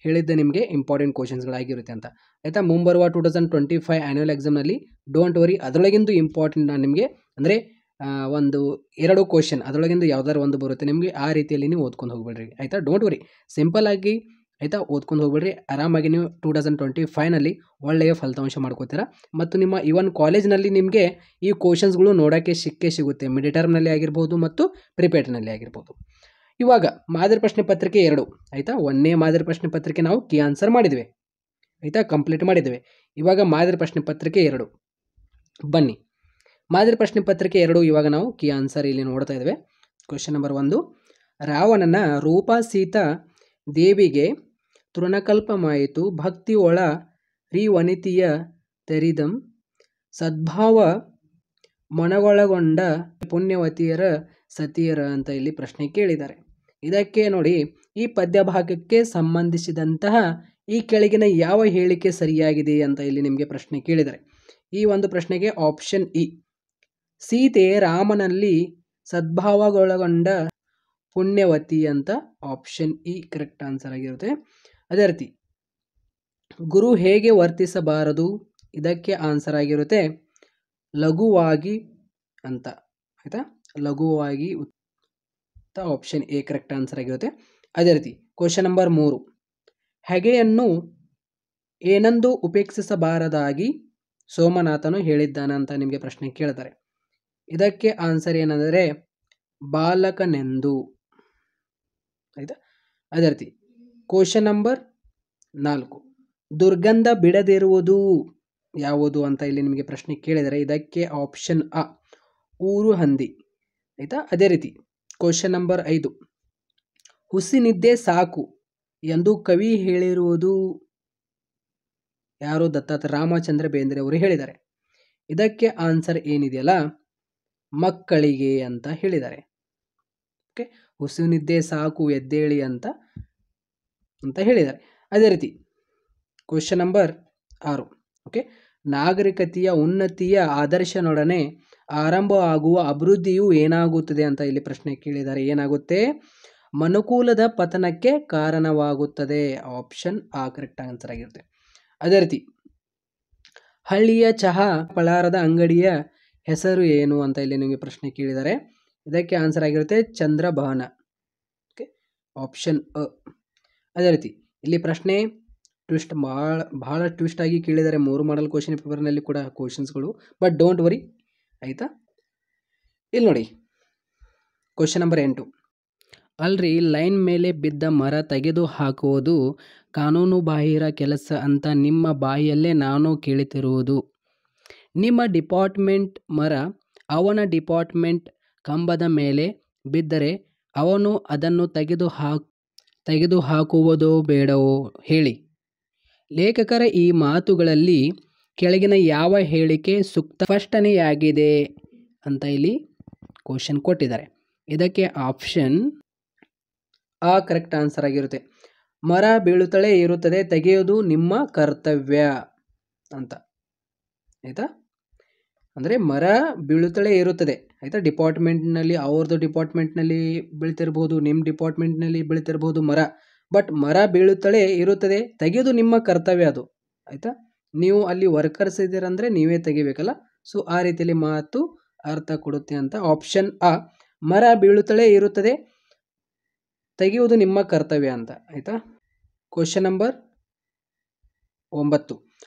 ಹೇಳಿದ್ದೆ ನಿಮಗೆ ಇಂಪಾರ್ಟೆಂಟ್ ಕ್ವಶನ್ಸ್ಗಳಾಗಿರುತ್ತೆ ಅಂತ, ಆಯಿತಾ. ಮುಂಬರುವ 2025 ಆ್ಯನ್ಯುವಲ್ ಎಕ್ಸಾಮ್ನಲ್ಲಿ ಡೋಂಟ್ ವರಿ, ಅದರೊಳಗಿಂದು ಇಂಪಾರ್ಟೆಂಟ್ ನಾನು ನಿಮಗೆ ಅಂದರೆ 1-2 ಕ್ವಶನ್ ಅದರೊಳಗಿಂದು ಯಾವ್ದಾರು ಒಂದು ಬರುತ್ತೆ ನಿಮಗೆ, ಆ ರೀತಿಯಲ್ಲಿ ನೀವು ಓದ್ಕೊಂಡು ಹೋಗ್ಬೇಡ್ರಿ, ಆಯಿತಾ. ಡೋಂಟ್ ವರಿ, ಸಿಂಪಲ್ ಆಗಿ, ಆಯಿತಾ, ಓದ್ಕೊಂಡು ಹೋಗ್ಬೇಡ್ರಿ. ಆರಾಮಾಗಿ ನೀವು 2025ನಲ್ಲಿ ಒಳ್ಳೆಯ ಫಲಿತಾಂಶ ಮಾಡ್ಕೋತೀರಾ. ಮತ್ತು ನಿಮ್ಮ ಇವನ್ ಕಾಲೇಜ್ನಲ್ಲಿ ನಿಮಗೆ ಈ ಕ್ವಶನ್ಸ್ಗಳು ನೋಡೋಕ್ಕೆ ಸಿಗುತ್ತೆ, ಮಿಡ್ ಟರ್ಮ್ನಲ್ಲಿ ಆಗಿರ್ಬೋದು ಮತ್ತು ಪ್ರಿಪೇರ್ಡ್ನಲ್ಲಿ ಆಗಿರ್ಬೋದು. ಇವಾಗ ಮಾದರಿ ಪ್ರಶ್ನೆ ಪತ್ರಿಕೆ 2, ಆಯಿತಾ. 1ನೇ ಮಾದರಿ ಪ್ರಶ್ನೆ ಪತ್ರಿಕೆ ನಾವು ಕೀ ಆನ್ಸರ್ ಮಾಡಿದ್ವಿ, ಆಯಿತಾ, ಕಂಪ್ಲೀಟ್ ಮಾಡಿದ್ದೇವೆ. ಇವಾಗ ಮಾದರಿ ಪ್ರಶ್ನೆ ಪತ್ರಿಕೆ 2 ಬನ್ನಿ. ಮಾದರಿ ಪ್ರಶ್ನೆ ಪತ್ರಿಕೆ 2 ಇವಾಗ ನಾವು ಕೀ ಆನ್ಸರ್ ಇಲ್ಲಿ ನೋಡ್ತಾ ಇದ್ದೇವೆ. ಕ್ವಶನ್ ನಂಬರ್ 1, ರಾವಣನ ರೂಪ ಸೀತಾ ದೇವಿಗೆ ತೃಣಕಲ್ಪಮಾಯಿತು ಭಕ್ತಿ ಒಳ ವನಿತಿಯ ತೆರಿದಂ ಸದ್ಭಾವ ಮನಗೊಳಗೊಂಡ ಪುಣ್ಯವತಿಯರ ಸತಿಯರ ಅಂತ ಇಲ್ಲಿ ಪ್ರಶ್ನೆ ಕೇಳಿದ್ದಾರೆ. ಇದಕ್ಕೆ ನೋಡಿ, ಈ ಪದ್ಯ ಭಾಗಕ್ಕೆ ಸಂಬಂಧಿಸಿದಂತಹ ಈ ಕೆಳಗಿನ ಯಾವ ಹೇಳಿಕೆ ಸರಿಯಾಗಿದೆ ಅಂತ ಇಲ್ಲಿ ನಿಮಗೆ ಪ್ರಶ್ನೆ ಕೇಳಿದ್ದಾರೆ. ಈ ಒಂದು ಪ್ರಶ್ನೆಗೆ ಆಪ್ಷನ್ ಇ, ಸೀತೆ ರಾಮನಲ್ಲಿ ಸದ್ಭಾವಗೊಳಗೊಂಡ ಪುಣ್ಯವತಿ ಅಂತ ಆಪ್ಷನ್ ಇ ಕರೆಕ್ಟ್ ಆನ್ಸರ್ ಆಗಿರುತ್ತೆ. ಅದೇ ರೀತಿ ಗುರು ಹೇಗೆ ವರ್ತಿಸಬಾರದು, ಇದಕ್ಕೆ ಆನ್ಸರ್ ಆಗಿರುತ್ತೆ ಲಘುವಾಗಿ ಅಂತ, ಆಯಿತಾ. ಲಘುವಾಗಿ ಅಂತ ಆಪ್ಷನ್ ಎ ಕರೆಕ್ಟ್ ಆನ್ಸರ್ ಆಗಿರುತ್ತೆ. ಅದೇ ರೀತಿ ಕ್ವಶನ್ ನಂಬರ್ 3, ಹೆಗೆಯನ್ನು ಏನೆಂದು ಉಪೇಕ್ಷಿಸಬಾರದಾಗಿ ಸೋಮನಾಥನು ಹೇಳಿದ್ದಾನೆ ಅಂತ ನಿಮಗೆ ಪ್ರಶ್ನೆ ಕೇಳ್ತಾರೆ. ಇದಕ್ಕೆ ಆನ್ಸರ್ ಏನಂದರೆ ಬಾಲಕನೆಂದು, ಆಯಿತಾ. ಅದೇ ರೀತಿ ಕ್ವಶನ್ ನಂಬರ್ 4, ದುರ್ಗಂಧ ಬಿಡದಿರುವುದು ಯಾವುದು ಅಂತ ಇಲ್ಲಿ ನಿಮಗೆ ಪ್ರಶ್ನೆ ಕೇಳಿದರೆ ಇದಕ್ಕೆ ಆಪ್ಷನ್ ಅ ಊರು ಹಂದಿ, ಆಯಿತಾ. ಅದೇ ರೀತಿ ಕ್ವಶನ್ ನಂಬರ್ 5, ಹುಸಿನಿದ್ದೆ ಸಾಕು ಎಂದು ಕವಿ ಹೇಳಿರುವುದು ಯಾರು? ದತ್ತಾತ್ರೇಯ ರಾಮಚಂದ್ರ ಬೇಂದ್ರೆ ಅವರು ಹೇಳಿದ್ದಾರೆ. ಇದಕ್ಕೆ ಆನ್ಸರ್ ಏನಿದೆಯಲ್ಲ ಮಕ್ಕಳಿಗೆ ಅಂತ ಹೇಳಿದ್ದಾರೆ. ಓಕೆ, ಹುಸಿನಿದ್ದೆ ಸಾಕು ಎದ್ದೇಳಿ ಅಂತ ಹೇಳಿದ್ದಾರೆ. ಅದೇ ರೀತಿ ಕ್ವಶನ್ ನಂಬರ್ 6, ಓಕೆ, ನಾಗರಿಕತೆಯ ಉನ್ನತಿಯ ಆದರ್ಶನೊಡನೆ ಆರಂಭ ಆಗುವ ಅಭಿವೃದ್ಧಿಯು ಏನಾಗುತ್ತದೆ ಅಂತ ಇಲ್ಲಿ ಪ್ರಶ್ನೆ ಕೇಳಿದ್ದಾರೆ. ಏನಾಗುತ್ತೆ? ಮನುಕೂಲದ ಪತನಕ್ಕೆ ಕಾರಣವಾಗುತ್ತದೆ. ಆಪ್ಷನ್ ಆ ಕರೆಕ್ಟ್ ಆನ್ಸರ್ ಆಗಿರುತ್ತೆ. ಅದೇ ರೀತಿ ಹಳ್ಳಿಯ ಚಹಾ ಪಳಾರದ ಅಂಗಡಿಯ ಹೆಸರು ಏನು ಅಂತ ಇಲ್ಲಿ ನಿಮಗೆ ಪ್ರಶ್ನೆ ಕೇಳಿದ್ದಾರೆ. ಇದಕ್ಕೆ ಆನ್ಸರ್ ಆಗಿರುತ್ತೆ ಚಂದ್ರಭವನ, ಓಕೆ, ಆಪ್ಷನ್ ಅ. ಅದೇ ರೀತಿ ಇಲ್ಲಿ ಪ್ರಶ್ನೆ ಟ್ವಿಸ್ಟ್ ಭಾಳ ಟ್ವಿಸ್ಟ್ ಆಗಿ ಕೇಳಿದ್ದಾರೆ 3 ಮಾಡಲ್ ಕ್ವಶನ್ ಪೇಪರ್ನಲ್ಲಿ ಕೂಡ ಕ್ವಶನ್ಸ್ಗಳು, ಬಟ್ ಡೋಂಟ್ ವರಿ, ಆಯಿತಾ. ಇಲ್ಲಿ ನೋಡಿ ಕ್ವಶನ್ ನಂಬರ್ 8, ಅಲ್ರಿ ಲೈನ್ ಮೇಲೆ ಬಿದ್ದ ಮರ ತೆಗೆದು ಹಾಕುವುದು ಕಾನೂನು ಬಾಹಿರ ಕೆಲಸ ಅಂತ ನಿಮ್ಮ ಬಾಯಲ್ಲೇ ನಾನು ಕೇಳುತ್ತಿರುವುದು. ನಿಮ್ಮ ಡಿಪಾರ್ಟ್ಮೆಂಟ್ ಮರ ಅವನ ಡಿಪಾರ್ಟ್ಮೆಂಟ್ ಕಂಬದ ಮೇಲೆ ಬಿದ್ದರೆ ಅವನು ಅದನ್ನು ತೆಗೆದು ಹಾಕುವುದೋ ಬೇಡವೋ ಹೇಳಿ. ಲೇಖಕರ ಈ ಮಾತುಗಳಲ್ಲಿ ಕೆಳಗಿನ ಯಾವ ಹೇಳಿಕೆ ಸೂಕ್ತ ಸ್ಪಷ್ಟನೆಯಾಗಿದೆ ಅಂತ ಇಲ್ಲಿ ಕ್ವಶನ್ ಕೊಟ್ಟಿದ್ದಾರೆ. ಇದಕ್ಕೆ ಆಪ್ಷನ್ ಆ ಕರೆಕ್ಟ್ ಆನ್ಸರ್ ಆಗಿರುತ್ತೆ. ಮರ ಬೀಳುತ್ತಲೇ ಇರುತ್ತದೆ, ತೆಗೆಯುವುದು ನಿಮ್ಮ ಕರ್ತವ್ಯ ಅಂತ. ಆಯಿತಾ, ಅಂದರೆ ಮರ ಬೀಳುತ್ತಲೇ ಇರುತ್ತದೆ. ಆಯಿತಾ, ಡಿಪಾರ್ಟ್ಮೆಂಟ್ನಲ್ಲಿ ಅವ್ರದ್ದು ಡಿಪಾರ್ಟ್ಮೆಂಟ್ನಲ್ಲಿ ಬೀಳ್ತಿರ್ಬೋದು, ನಿಮ್ಮ ಡಿಪಾರ್ಟ್ಮೆಂಟ್ನಲ್ಲಿ ಬೀಳ್ತಿರ್ಬೋದು ಮರ. ಬಟ್ ಮರ ಬೀಳುತ್ತಲೇ ಇರುತ್ತದೆ, ತೆಗೆಯೋದು ನಿಮ್ಮ ಕರ್ತವ್ಯ ಅದು. ಆಯಿತಾ, ನೀವು ಅಲ್ಲಿ ವರ್ಕರ್ಸ್ ಇದ್ದೀರಂದರೆ ನೀವೇ ತೆಗಿಬೇಕಲ್ಲ. ಸೊ ಆ ರೀತಿಯಲ್ಲಿ ಮಾತು ಅರ್ಥ ಕೊಡುತ್ತೆ ಅಂತ. ಆಪ್ಷನ್ ಆ, ಮರ ಬೀಳುತ್ತಲೇ ಇರುತ್ತದೆ, ತೆಗೆಯುವುದು ನಿಮ್ಮ ಕರ್ತವ್ಯ ಅಂತ. ಆಯಿತಾ, ಕ್ವಶನ್ ನಂಬರ್ 9.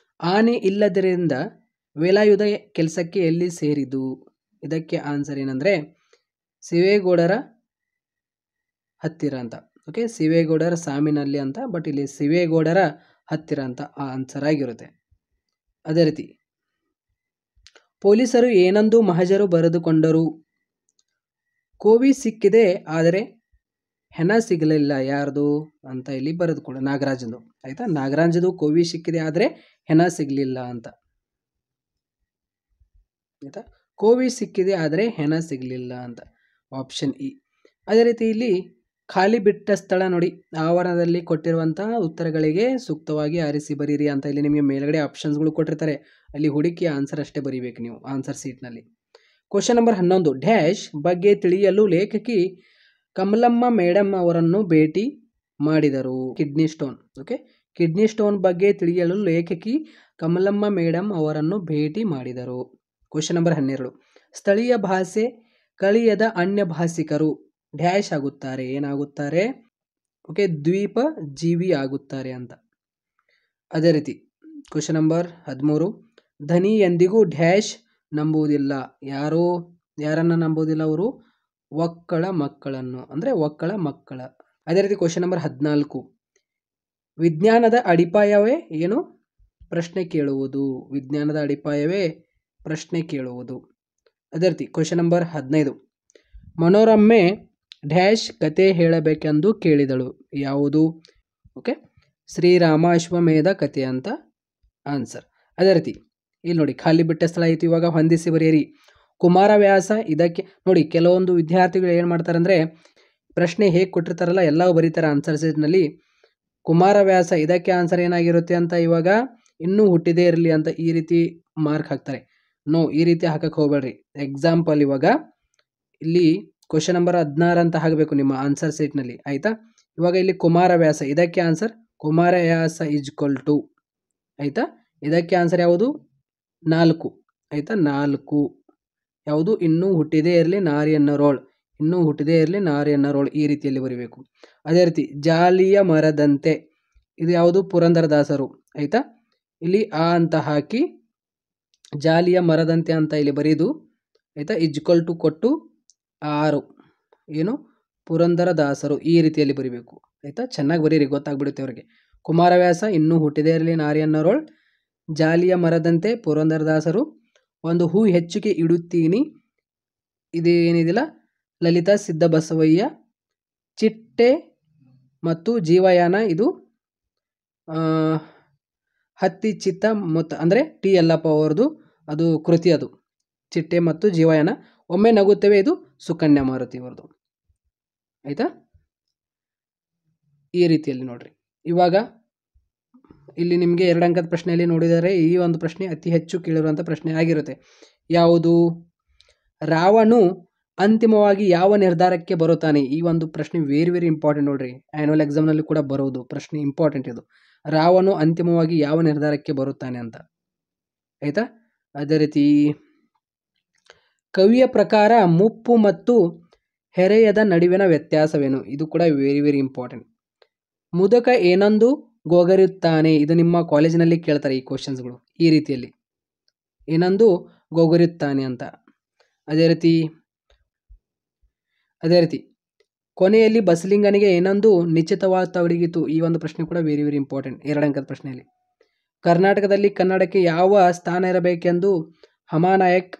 ಆನೆ ಇಲ್ಲದರಿಂದ ವೇಲಾಯುಧ ಕೆಲಸಕ್ಕೆ ಎಲ್ಲಿ ಸೇರಿದು? ಇದಕ್ಕೆ ಆನ್ಸರ್ ಏನಂದರೆ ಸಿವೇಗೌಡರ ಹತ್ತಿರ ಅಂತ. ಓಕೆ, ಸಿವೇಗೌಡರ ಸಾಮಿನಲ್ಲಿ ಅಂತ, ಬಟ್ ಇಲ್ಲಿ ಸಿವೇಗೌಡರ ಹತ್ತಿರ ಅಂತ ಆನ್ಸರ್ ಆಗಿರುತ್ತೆ. ಅದೇ ರೀತಿ ಪೊಲೀಸರು ಏನೆಂದು ಮಹಜರು ಬರೆದುಕೊಂಡರು? ಕೋವಿ ಸಿಕ್ಕಿದೆ ಆದರೆ ಹೆಣ ಸಿಗಲಿಲ್ಲ, ಯಾರ್ದು ಅಂತ ಇಲ್ಲಿ ಬರೆದುಕೊಂಡು ನಾಗರಾಜಂದು. ಆಯಿತಾ, ನಾಗರಾಜದು ಕೋವಿ ಸಿಕ್ಕಿದೆ ಆದರೆ ಹೆಣ ಸಿಗಲಿಲ್ಲ ಅಂತ. ಆಯಿತಾ, ಕೋವಿ ಸಿಕ್ಕಿದೆ ಆದರೆ ಹೆಣ ಸಿಗಲಿಲ್ಲ ಅಂತ, ಆಪ್ಷನ್ ಇ. ಅದೇ ರೀತಿ ಇಲ್ಲಿ ಖಾಲಿ ಬಿಟ್ಟ ಸ್ಥಳ ನೋಡಿ, ಆವರಣದಲ್ಲಿ ಕೊಟ್ಟಿರುವಂತಹ ಉತ್ತರಗಳಿಗೆ ಸೂಕ್ತವಾಗಿ ಆರಿಸಿ ಬರೀರಿ ಅಂತ ಇಲ್ಲಿ ನಿಮಗೆ ಮೇಲ್ಗಡೆ ಆಪ್ಷನ್ಸ್ಗಳು ಕೊಟ್ಟಿರ್ತಾರೆ. ಅಲ್ಲಿ ಹುಡುಕಿ ಆನ್ಸರ್ ಅಷ್ಟೇ ಬರೀಬೇಕು ನೀವು ಆನ್ಸರ್ ಸೀಟ್ನಲ್ಲಿ. Question number 11. ಡ್ಯಾಶ್ ಬಗ್ಗೆ ತಿಳಿಯಲು ಲೇಖಕಿ ಕಮಲಮ್ಮ ಮೇಡಮ್ ಅವರನ್ನು ಭೇಟಿ ಮಾಡಿದರು? Kidney stone. Okay, kidney stone ಬಗ್ಗೆ ತಿಳಿಯಲು ಲೇಖಕಿ ಕಮಲಮ್ಮ ಮೇಡಮ್ ಅವರನ್ನು ಭೇಟಿ ಮಾಡಿದರು. Question number 12. ಸ್ಥಳೀಯ ಭಾಷೆ ಕಲಿಯದ ಅನ್ಯ ಭಾಷಿಕರು ಡ್ಯಾಶ್ ಆಗುತ್ತಾರೆ, ಏನಾಗುತ್ತಾರೆ? ಓಕೆ, ದ್ವೀಪ ಜೀವಿ ಆಗುತ್ತಾರೆ ಅಂತ. ಅದೇ ರೀತಿ ಕ್ವಶನ್ ನಂಬರ್ 13. ಧನಿ ಎಂದಿಗೂ ಡ್ಯಾಶ್ ನಂಬುವುದಿಲ್ಲ, ಯಾರನ್ನು ನಂಬುವುದಿಲ್ಲ ಅವರು? ಒಕ್ಕಳ ಮಕ್ಕಳನ್ನು, ಅಂದರೆ ಒಕ್ಕಳ ಮಕ್ಕಳ. ಅದೇ ರೀತಿ ಕ್ವಶನ್ ನಂಬರ್ 14. ವಿಜ್ಞಾನದ ಅಡಿಪಾಯವೇ ಏನು? ಪ್ರಶ್ನೆ ಕೇಳುವುದು. ವಿಜ್ಞಾನದ ಅಡಿಪಾಯವೇ ಪ್ರಶ್ನೆ ಕೇಳುವುದು. ಅದೇ ರೀತಿ ಕ್ವಶನ್ ನಂಬರ್ 15. ಮನೋರಮೆ ಡ್ಯಾಶ್ ಕತೆ ಹೇಳಬೇಕೆಂದು ಕೇಳಿದಳು, ಯಾವುದು? ಓಕೆ, ಶ್ರೀರಾಮ ಅಶ್ವಮೇಧ ಕತೆ ಅಂತ ಆನ್ಸರ್. ಅದೇ ರೀತಿ ಇಲ್ಲಿ ನೋಡಿ ಖಾಲಿ ಬಿಟ್ಟ ಸ್ಥಳ ಆಯಿತು, ಇವಾಗ ಹೊಂದಿಸಿ ಬರೆಯಿರಿ. ಕುಮಾರವ್ಯಾಸ ಇದಕ್ಕೆ ನೋಡಿ, ಕೆಲವೊಂದು ವಿದ್ಯಾರ್ಥಿಗಳು ಏನು ಮಾಡ್ತಾರೆ ಅಂದರೆ ಪ್ರಶ್ನೆ ಹೇಗೆ ಕೊಟ್ಟಿರ್ತಾರಲ್ಲ ಎಲ್ಲವೂ ಬರೀತಾರೆ ಆನ್ಸರ್ ಶೀಟ್ನಲ್ಲಿ. ಕುಮಾರವ್ಯಾಸ ಇದಕ್ಕೆ ಆನ್ಸರ್ ಏನಾಗಿರುತ್ತೆ ಅಂತ ಇವಾಗ ಇನ್ನೂ ಹುಟ್ಟಿದೇ ಇರಲಿ ಅಂತ ಈ ರೀತಿ ಮಾರ್ಕ್ ಹಾಕ್ತಾರೆ. ನೋ, ಈ ರೀತಿ ಹಾಕಕ್ಕೆ ಹೋಗಬೇಡ್ರಿ. ಎಕ್ಸಾಂಪಲ್ ಇವಾಗ ಇಲ್ಲಿ ಕ್ವಶನ್ ನಂಬರ್ 16 ಅಂತ ಹಾಕಬೇಕು ನಿಮ್ಮ ಆನ್ಸರ್ ಶೀಟ್ನಲ್ಲಿ. ಆಯಿತಾ, ಇವಾಗ ಇಲ್ಲಿ ಕುಮಾರವ್ಯಾಸ ಇದಕ್ಕೆ ಆನ್ಸರ್ ಕುಮಾರವ್ಯಾಸ ಈಜ್ವಲ್ ಟು. ಆಯಿತಾ, ಇದಕ್ಕೆ ಆನ್ಸರ್ ಯಾವುದು? 4. ಆಯಿತಾ, 4 ಯಾವುದು? ಇನ್ನೂ ಹುಟ್ಟಿದೇ ಇರಲಿ ನಾರಿಯನ್ನರೋಳ್, ಇನ್ನೂ ಹುಟ್ಟಿದೇ ಇರಲಿ ನಾರಿಯನ್ನರೋಳ್, ಈ ರೀತಿಯಲ್ಲಿ ಬರೀಬೇಕು. ಅದೇ ರೀತಿ ಜಾಲಿಯ ಮರದಂತೆ ಇದು ಯಾವುದು? ಪುರಂದರದಾಸರು. ಆಯಿತಾ, ಇಲ್ಲಿ ಆ ಅಂತ ಹಾಕಿ ಜಾಲಿಯ ಮರದಂತೆ ಅಂತ ಇಲ್ಲಿ ಬರೀದು. ಆಯಿತಾ, ಈಜ್ವಲ್ ಟು ಕೊಟ್ಟು 6 ಏನು? ಪುರಂದರದಾಸರು, ಈ ರೀತಿಯಲ್ಲಿ ಬರೀಬೇಕು. ಆಯಿತಾ, ಚೆನ್ನಾಗಿ ಬರೀರಿ, ಗೊತ್ತಾಗ್ಬಿಡುತ್ತೆ ಅವರಿಗೆ. ಕುಮಾರವ್ಯಾಸ ಇನ್ನೂ ಹುಟ್ಟಿದೇ ಇರಲಿ ನಾರಿಯನ್ನರೋಳ್, ಜಾಲಿಯ ಮರದಂತೆ ಪುರಂದರದಾಸರು, ಒಂದು ಹೂ ಹೆಚ್ಚಿಗೆ ಇಡುತ್ತೀನಿ ಇದೇನಿದಿಲ್ಲ ಲಲಿತಾ ಸಿದ್ದಬಸವಯ್ಯ, ಚಿಟ್ಟೆ ಮತ್ತು ಜೀವಯಾನ ಇದು ಹತ್ತಿ ಚಿತ್ತ ಮೊತ್ತ ಅಂದರೆ ಟಿ ಯಲ್ಲಪ್ಪ ಅವರದು ಅದು ಕೃತಿ, ಅದು ಚಿಟ್ಟೆ ಮತ್ತು ಜೀವಯಾನ. ಒಮ್ಮೆ ನಗುತ್ತೇವೆ ಇದು ಸುಕನ್ಯಾ ಮಾರುತಿ ಅವರದು. ಆಯಿತಾ, ಈ ರೀತಿಯಲ್ಲಿ ನೋಡ್ರಿ. ಇವಾಗ ಇಲ್ಲಿ ನಿಮಗೆ 2 ಅಂಕದ ಪ್ರಶ್ನೆಯಲ್ಲಿ ನೋಡಿದರೆ ಈ ಒಂದು ಪ್ರಶ್ನೆ ಅತಿ ಹೆಚ್ಚು ಕೇಳಿರುವಂಥ ಪ್ರಶ್ನೆ ಆಗಿರುತ್ತೆ. ಯಾವುದು? ರಾವಣು ಅಂತಿಮವಾಗಿ ಯಾವ ನಿರ್ಧಾರಕ್ಕೆ ಬರುತ್ತಾನೆ? ಈ ಒಂದು ಪ್ರಶ್ನೆ ವೆರಿ ಇಂಪಾರ್ಟೆಂಟ್ ನೋಡ್ರಿ. ಆ್ಯನ್ಯುವಲ್ ಎಕ್ಸಾಮ್ನಲ್ಲಿ ಕೂಡ ಬರೋದು ಪ್ರಶ್ನೆ, ಇಂಪಾರ್ಟೆಂಟ್ ಇದು. ರಾವಣು ಅಂತಿಮವಾಗಿ ಯಾವ ನಿರ್ಧಾರಕ್ಕೆ ಬರುತ್ತಾನೆ ಅಂತ. ಆಯಿತಾ, ಅದೇ ರೀತಿ ಕವಿಯ ಪ್ರಕಾರ ಮುಪ್ಪು ಮತ್ತು ಹೆರೆಯದ ನಡುವಿನ ವ್ಯತ್ಯಾಸವೇನು? ಇದು ಕೂಡ ವೆರಿ ಇಂಪಾರ್ಟೆಂಟ್. ಮುದಕ ಏನೆಂದು ಗೋಗರಿಯುತ್ತಾನೆ? ಇದು ನಿಮ್ಮ ಕಾಲೇಜಿನಲ್ಲಿ ಕೇಳ್ತಾರೆ ಈ ಕ್ವಶನ್ಸ್ಗಳು ಈ ರೀತಿಯಲ್ಲಿ, ಏನೆಂದು ಗೋಗರಿಯುತ್ತಾನೆ ಅಂತ. ಅದೇ ರೀತಿ ಕೊನೆಯಲ್ಲಿ ಬಸಲಿಂಗನಿಗೆ ಏನೆಂದು ನಿಶ್ಚಿತವಾದ ತೊಡಗಿತು? ಈ ಒಂದು ಪ್ರಶ್ನೆ ಕೂಡ ವೆರಿ ಇಂಪಾರ್ಟೆಂಟ್ 2 ಅಂಕದ ಪ್ರಶ್ನೆಯಲ್ಲಿ. ಕರ್ನಾಟಕದಲ್ಲಿ ಕನ್ನಡಕ್ಕೆ ಯಾವ ಸ್ಥಾನ ಇರಬೇಕೆಂದು ಹಮಾನಾಯಕ್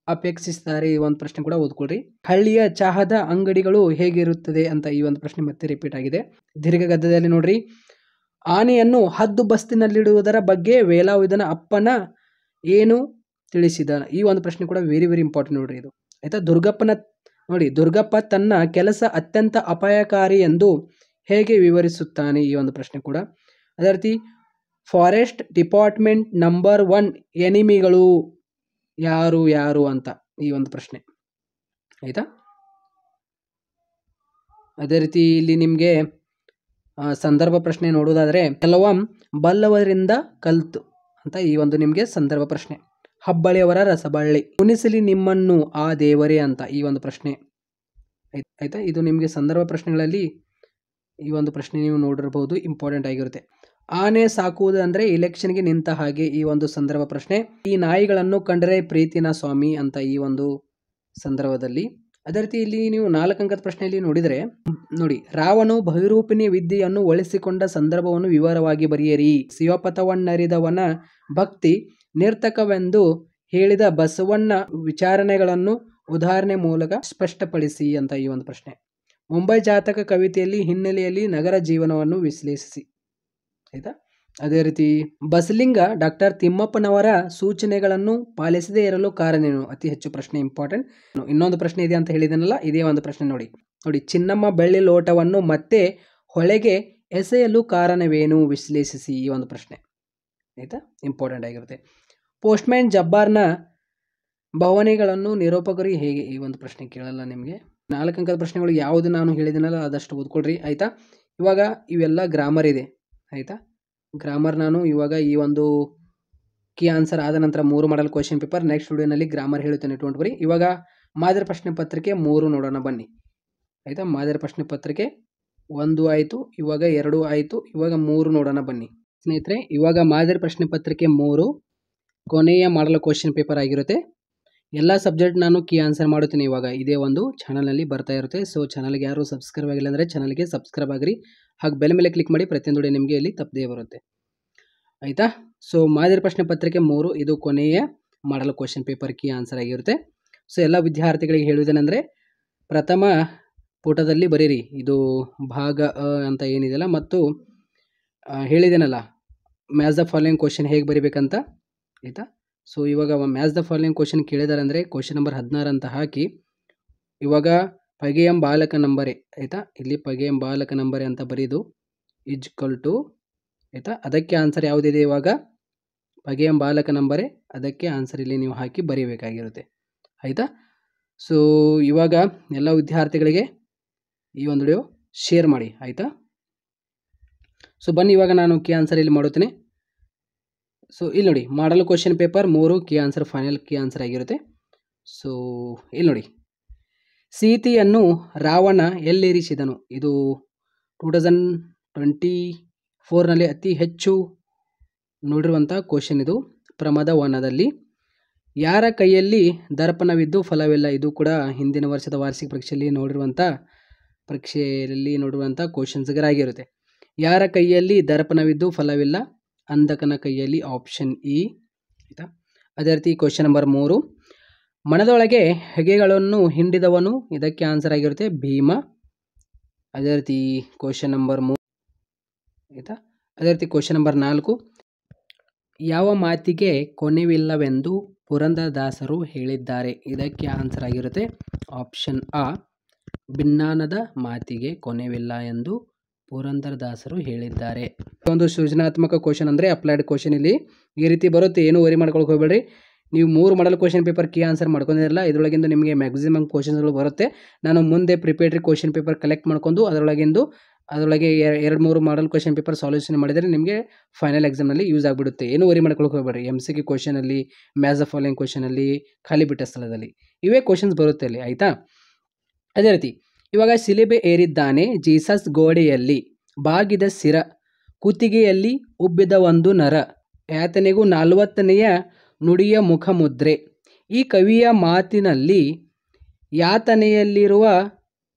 ಅಪೇಕ್ಷಿಸಿದ್ದಾರೆ? ಈ ಒಂದು ಪ್ರಶ್ನೆ ಕೂಡ ಓದ್ಕೊಳ್ರಿ. ಹಳ್ಳಿಯ ಚಹಾದ ಅಂಗಡಿಗಳು ಹೇಗಿರುತ್ತದೆ ಅಂತ ಈ ಒಂದು ಪ್ರಶ್ನೆ ಮತ್ತೆ ರಿಪೀಟ್ ಆಗಿದೆ. ದೀರ್ಘಗದ್ದದಲ್ಲಿ ನೋಡ್ರಿ. ಆನೆಯನ್ನು ಹದ್ದು ಬಸ್ತಿನಲ್ಲಿಡುವುದರ ಬಗ್ಗೆ ವೇಲಾಯುಧನ ಅಪ್ಪನ ಏನು ತಿಳಿಸಿದ? ಈ ಒಂದು ಪ್ರಶ್ನೆ ಕೂಡ ವೆರಿ ವೆರಿ ಇಂಪಾರ್ಟೆಂಟ್ ನೋಡ್ರಿ ಇದು. ಆಯ್ತಾ, ದುರ್ಗಪ್ಪ ತನ್ನ ಕೆಲಸ ಅತ್ಯಂತ ಅಪಾಯಕಾರಿ ಎಂದು ಹೇಗೆ ವಿವರಿಸುತ್ತಾನೆ? ಈ ಒಂದು ಪ್ರಶ್ನೆ ಕೂಡ. ಅದೇ ರೀತಿ ಫಾರೆಸ್ಟ್ ಡಿಪಾರ್ಟ್ಮೆಂಟ್ ನಂಬರ್ 1 ಎನಿಮಿಗಳು ಯಾರು ಅಂತ ಈ ಒಂದು ಪ್ರಶ್ನೆ. ಆಯ್ತಾ, ಅದೇ ರೀತಿ ಇಲ್ಲಿ ನಿಮಗೆ ಸಂದರ್ಭ ಪ್ರಶ್ನೆ ನೋಡೋದಾದರೆ ಕೆಲವಂ ಬಲ್ಲವರಿಂದ ಕಲ್ತು ಅಂತ ಈ ಒಂದು ನಿಮಗೆ ಸಂದರ್ಭ ಪ್ರಶ್ನೆ. ಹಬ್ಬಳಿಯವರ ರಸಬಳ್ಳಿ ಉಣಿಸಲಿ ನಿಮ್ಮನ್ನು ಆ ದೇವರೇ ಅಂತ ಈ ಒಂದು ಪ್ರಶ್ನೆ. ಆಯ್ತಾ, ಇದು ನಿಮಗೆ ಸಂದರ್ಭ ಪ್ರಶ್ನೆಗಳಲ್ಲಿ ಈ ಒಂದು ಪ್ರಶ್ನೆ ನೀವು ನೋಡಿರಬಹುದು, ಇಂಪಾರ್ಟೆಂಟ್ ಆಗಿರುತ್ತೆ. ಆನೆ ಸಾಕುವುದು ಅಂದರೆ ಇಲೆಕ್ಷನ್ಗೆ ನಿಂತ ಹಾಗೆ ಈ ಒಂದು ಸಂದರ್ಭ ಪ್ರಶ್ನೆ. ಈ ನಾಯಿಗಳನ್ನು ಕಂಡರೆ ಪ್ರೀತಿನ ಸ್ವಾಮಿ ಅಂತ ಈ ಒಂದು ಸಂದರ್ಭದಲ್ಲಿ. ಅದೇ ರೀತಿ ಇಲ್ಲಿ ನೀವು 4 ಅಂಕದ ಪ್ರಶ್ನೆಯಲ್ಲಿ ನೋಡಿದರೆ ನೋಡಿ, ರಾವಣು ಬಹುರೂಪಿಣಿ ವಿದ್ಯೆಯನ್ನು ಒಳಿಸಿಕೊಂಡ ಸಂದರ್ಭವನ್ನು ವಿವರವಾಗಿ ಬರೆಯಿರಿ. ಶಿವಪಥವನ್ನರಿದವನ ಭಕ್ತಿ ನಿರ್ತಕವೆಂದು ಹೇಳಿದ ಬಸವಣ್ಣ ವಿಚಾರಣೆಗಳನ್ನು ಉದಾಹರಣೆ ಮೂಲಕ ಸ್ಪಷ್ಟಪಡಿಸಿ ಅಂತ ಈ ಒಂದು ಪ್ರಶ್ನೆ. ಮುಂಬೈ ಜಾತಕ ಕವಿತೆಯಲ್ಲಿ ಹಿನ್ನೆಲೆಯಲ್ಲಿ ನಗರ ಜೀವನವನ್ನು ವಿಶ್ಲೇಷಿಸಿ. ಆಯ್ತಾ, ಅದೇ ರೀತಿ ಬಸಲಿಂಗ ಡಾಕ್ಟರ್ ತಿಮ್ಮಪ್ಪನವರ ಸೂಚನೆಗಳನ್ನು ಪಾಲಿಸದೇ ಇರಲು ಕಾರಣವೇನು? ಅತಿ ಹೆಚ್ಚು ಪ್ರಶ್ನೆ ಇಂಪಾರ್ಟೆಂಟ್. ಇನ್ನೊಂದು ಪ್ರಶ್ನೆ ಇದೆ ಅಂತ ಹೇಳಿದನಲ್ಲ, ಇದೇ ಒಂದು ಪ್ರಶ್ನೆ ನೋಡಿ. ಚಿನ್ನಮ್ಮ ಬೆಳ್ಳಿ ಲೋಟವನ್ನು ಮತ್ತೆ ಹೊಳೆಗೆ ಎಸೆಯಲು ಕಾರಣವೇನು? ವಿಶ್ಲೇಷಿಸಿ ಈ ಒಂದು ಪ್ರಶ್ನೆ. ಆಯ್ತಾ, ಇಂಪಾರ್ಟೆಂಟ್ ಆಗಿರುತ್ತೆ. ಪೋಸ್ಟ್ಮ್ಯಾನ್ ಜಬ್ಬಾರ್ನ ಭಾವನೆಗಳನ್ನು ನಿರೂಪಕರು ಹೇಗೆ? ಈ ಒಂದು ಪ್ರಶ್ನೆ ಕೇಳಲ್ಲ ನಿಮಗೆ. 4 ಅಂಕದ ಪ್ರಶ್ನೆಗಳು ಯಾವುದು ನಾನು ಹೇಳಿದನಲ್ಲ ಅದಷ್ಟು ಓದ್ಕೊಳ್ರಿ. ಆಯ್ತಾ, ಇವಾಗ ಇವೆಲ್ಲ ಗ್ರಾಮರ್ ಇದೆ. ಆಯ್ತಾ, ಗ್ರಾಮರ್ ನಾನು ಇವಾಗ ಈ ಒಂದು ಕೀ ಆನ್ಸರ್ ಆದ ನಂತರ 3 ಮಾಡಲ್ ಕ್ವಶನ್ ಪೇಪರ್ ನೆಕ್ಸ್ಟ್ ವಿಡಿಯೋನಲ್ಲಿ ಗ್ರಾಮರ್ ಹೇಳುತ್ತೇನೆ, ಡೋಂಟ್ ವರಿ. ಇವಾಗ ಮಾದರಿ ಪ್ರಶ್ನೆ ಪತ್ರಿಕೆ 3 ನೋಡೋಣ ಬನ್ನಿ. ಆಯಿತಾ, ಮಾದರಿ ಪ್ರಶ್ನೆ ಪತ್ರಿಕೆ 1 ಆಯಿತು, ಇವಾಗ 2 ಆಯಿತು, ಇವಾಗ 3 ನೋಡೋಣ ಬನ್ನಿ ಸ್ನೇಹಿತರೆ. ಇವಾಗ ಮಾದರಿ ಪ್ರಶ್ನೆ ಪತ್ರಿಕೆ 3 ಕೊನೆಯ ಮಾಡಲ್ ಕ್ವಶನ್ ಪೇಪರ್ ಆಗಿರುತ್ತೆ. ಎಲ್ಲ ಸಬ್ಜೆಕ್ಟ್ ನಾನು ಕೀ ಆನ್ಸರ್ ಮಾಡುತ್ತೇನೆ. ಇವಾಗ ಇದೇ ಒಂದು ಚಾನಲ್ನಲ್ಲಿ ಬರ್ತಾ ಇರುತ್ತೆ. ಸೊ ಚಾನಲ್ಗೆ ಯಾರು ಸಬ್ಸ್ಕ್ರೈಬ್ ಆಗಿಲ್ಲ ಅಂದರೆ ಚಾನಲ್ಗೆ ಸಬ್ಸ್ಕ್ರೈಬ್ ಆಗಿರಿ, ಹಾಗೆ ಬೆಲ್ ಮೇಲೆ ಕ್ಲಿಕ್ ಮಾಡಿ. ಪ್ರತಿಯೊಂದು ವಿಡಿಯೋ ನಿಮಗೆ ಇಲ್ಲಿ ತಪ್ಪದೇ ಬರುತ್ತೆ. ಆಯಿತಾ, ಸೊ ಮಾದರಿ ಪ್ರಶ್ನೆ ಪತ್ರಿಕೆ 3 ಇದು ಕೊನೆಯ ಮಾಡಲ್ ಕ್ವಶನ್ ಪೇಪರ್ ಕೀ ಆನ್ಸರ್ ಆಗಿರುತ್ತೆ. ಸೊ ಎಲ್ಲ ವಿದ್ಯಾರ್ಥಿಗಳಿಗೆ ಹೇಳುವುದೇನೆಂದರೆ ಪ್ರಥಮ ಪುಟದಲ್ಲಿ ಬರೀರಿ, ಇದು ಭಾಗ ಅಂತ ಏನಿದೆಯಲ್ಲ, ಮತ್ತು ಹೇಳಿದ್ದೇನಲ್ಲ ಮ್ಯಾಚ್ ದ ಫಾಲೋಯಿಂಗ್ ಕ್ವಶನ್ ಹೇಗೆ ಬರೀಬೇಕಂತ. ಆಯಿತಾ, ಸೊ ಇವಾಗ ಮ್ಯಾಚ್ ದ ಫಾಲೋಯಿಂಗ್ ಕ್ವಶನ್ ಕೇಳಿದ್ದಾರೆ ಅಂದರೆ ಕ್ವಶನ್ ನಂಬರ್ 16 ಅಂತ ಹಾಕಿ ಇವಾಗ ಪಗೆಯಂ ಬಾಲಕ ನಂಬರೇ. ಆಯಿತಾ, ಇಲ್ಲಿ ಪಗೆಯಂ ಬಾಲಕ ನಂಬರೇ ಅಂತ ಬರೀದು ಈಜ್ಕಲ್ ಟು. ಆಯಿತಾ, ಅದಕ್ಕೆ ಆನ್ಸರ್ ಯಾವುದಿದೆ? ಇವಾಗ ಪಗೆಯಂ ಬಾಲಕ ನಂಬರೇ, ಅದಕ್ಕೆ ಆನ್ಸರ್ ಇಲ್ಲಿ ನೀವು ಹಾಕಿ ಬರೀಬೇಕಾಗಿರುತ್ತೆ. ಆಯಿತಾ, ಸೊ ಇವಾಗ ಎಲ್ಲ ವಿದ್ಯಾರ್ಥಿಗಳಿಗೆ ಈ ಒಂದು ವಿಡಿಯೋ ಶೇರ್ ಮಾಡಿ. ಆಯಿತಾ, ಸೊ ಬನ್ನಿ ಇವಾಗ ನಾನು ಕೀ ಆನ್ಸರ್ ಇಲ್ಲಿ ಮಾಡುತ್ತೇನೆ. ಸೊ ಇಲ್ಲಿ ನೋಡಿ, ಮಾಡಲ್ question paper 3 key answer final key answer ಆಗಿರುತ್ತೆ. ಸೊ ಇಲ್ಲಿ ನೋಡಿ, ಸೀತೆಯನ್ನು ರಾವಣ ಎಲ್ಲಿರಿಸಿದನು? ಇದು 2024ನಲ್ಲಿ ಅತಿ ಹೆಚ್ಚು ನೋಡಿರುವಂಥ ಕ್ವಶನ್ ಇದು. ಪ್ರಮದ ವನದಲ್ಲಿ. ಯಾರ ಕೈಯಲ್ಲಿ ದರ್ಪಣವಿದ್ದು ಫಲವಿಲ್ಲ? ಇದು ಕೂಡ ಹಿಂದಿನ ವರ್ಷದ ವಾರ್ಷಿಕ ಪರೀಕ್ಷೆಯಲ್ಲಿ ನೋಡಿರುವಂಥ ಕ್ವಶನ್ಸ್ಗಳಾಗಿರುತ್ತೆ. ಯಾರ ಕೈಯಲ್ಲಿ ದರ್ಪಣವಿದ್ದು ಫಲವಿಲ್ಲ? ಅಂಧಕನ ಕೈಯಲ್ಲಿ, ಆಪ್ಷನ್ ಇ. ಆಯಿತಾ, ಅದೇ ರೀತಿ ಕ್ವಶನ್ ನಂಬರ್ 3 ಮನದೊಳಗೆ ಹೆಗೆಗಳನ್ನು ಹಿಂಡಿದವನು? ಇದಕ್ಕೆ ಆನ್ಸರ್ ಆಗಿರುತ್ತೆ ಭೀಮ. ಅದೇ ರೀತಿ ಕ್ವಶನ್ ನಂಬರ್ 3. ಆಯಿತಾ, ಅದೇ ರೀತಿ ಕ್ವಶನ್ ನಂಬರ್ 4 ಯಾವ ಮಾತಿಗೆ ಕೊನೆವಿಲ್ಲವೆಂದು ಪುರಂದರದಾಸರು ಹೇಳಿದ್ದಾರೆ? ಇದಕ್ಕೆ ಆನ್ಸರ್ ಆಗಿರುತ್ತೆ ಆಪ್ಷನ್ ಆ ಭಿನ್ನಾನದ ಮಾತಿಗೆ ಕೊನೆವಿಲ್ಲ ಎಂದು ಪುರಂದರದಾಸರು ಹೇಳಿದ್ದಾರೆ. ಒಂದು ಸೃಜನಾತ್ಮಕ ಕ್ವಶನ್ ಅಂದರೆ ಅಪ್ಲೈಡ್ ಕ್ವಶನ್ ಇಲ್ಲಿ ಈ ರೀತಿ ಬರುತ್ತೆ. ಏನು ವರಿ ಮಾಡ್ಕೊಳಕ್ಕೆ ಹೋಗಬೇಡ್ರಿ. ನೀವು 3 model question paper key answer ಮಾಡ್ಕೊಂಡಿರಲ್ಲ, ಇದರೊಳಗಿಂದ ನಿಮಗೆ ಮ್ಯಾಕ್ಸಿಮಮ್ ಕ್ವಶನ್ಸ್ಗಳು ಬರುತ್ತೆ. ನಾನು ಮುಂದೆ ಪ್ರಿಪೇರ್ಡ್ರಿ ಕ್ವಶನ್ ಪೇಪರ್ ಕಲೆಕ್ಟ್ ಮಾಡ್ಕೊಂಡು ಅದರೊಳಗೆ 2-3 ಮಾಡಲ್ ಕ್ವಶನ್ ಪೇಪರ್ ಸಾಲ್ಯೂಷನ್ ಮಾಡಿದರೆ ನಿಮಗೆ ಫೈನಲ್ ಎಕ್ಸಾಮ್ನಲ್ಲಿ ಯೂಸ್ ಆಗಿಬಿಡುತ್ತೆ. ಏನು ವರಿ ಮಾಡ್ಕೊಳಕ್ಕೆ ಹೋಗಬೇಡ್ರಿ. MCQ ಕ್ವಶನಲ್ಲಿ, ಮ್ಯಾಚ್ ದ ಫಾಲೋಯಿಂಗ್ ಕ್ವಶನಲ್ಲಿ, ಖಾಲಿ ಬಿಟ್ಟ ಸ್ಥಳದಲ್ಲಿ ಇವೇ ಕ್ವಶನ್ಸ್ ಬರುತ್ತೆ ಅಲ್ಲಿ. ಆಯಿತಾ, ಅದೇ ರೀತಿ ಇವಾಗ ಶಿಲೆಬೆ ಏರಿದ್ದಾನೆ ಜೀಸಸ್ ಗೋಡೆಯಲ್ಲಿ ಬಾಗಿದ ಸಿರ ಕುತ್ತಿಗೆಯಲ್ಲಿ ಉಬ್ಬಿದ ಒಂದು ನರ ಯಾತನೆಗೂ 40ನೆಯ ನುಡಿಯ ಮುಖಮುದ್ರೆ. ಈ ಕವಿಯ ಮಾತಿನಲ್ಲಿ ಯಾತನೆಯಲ್ಲಿರುವ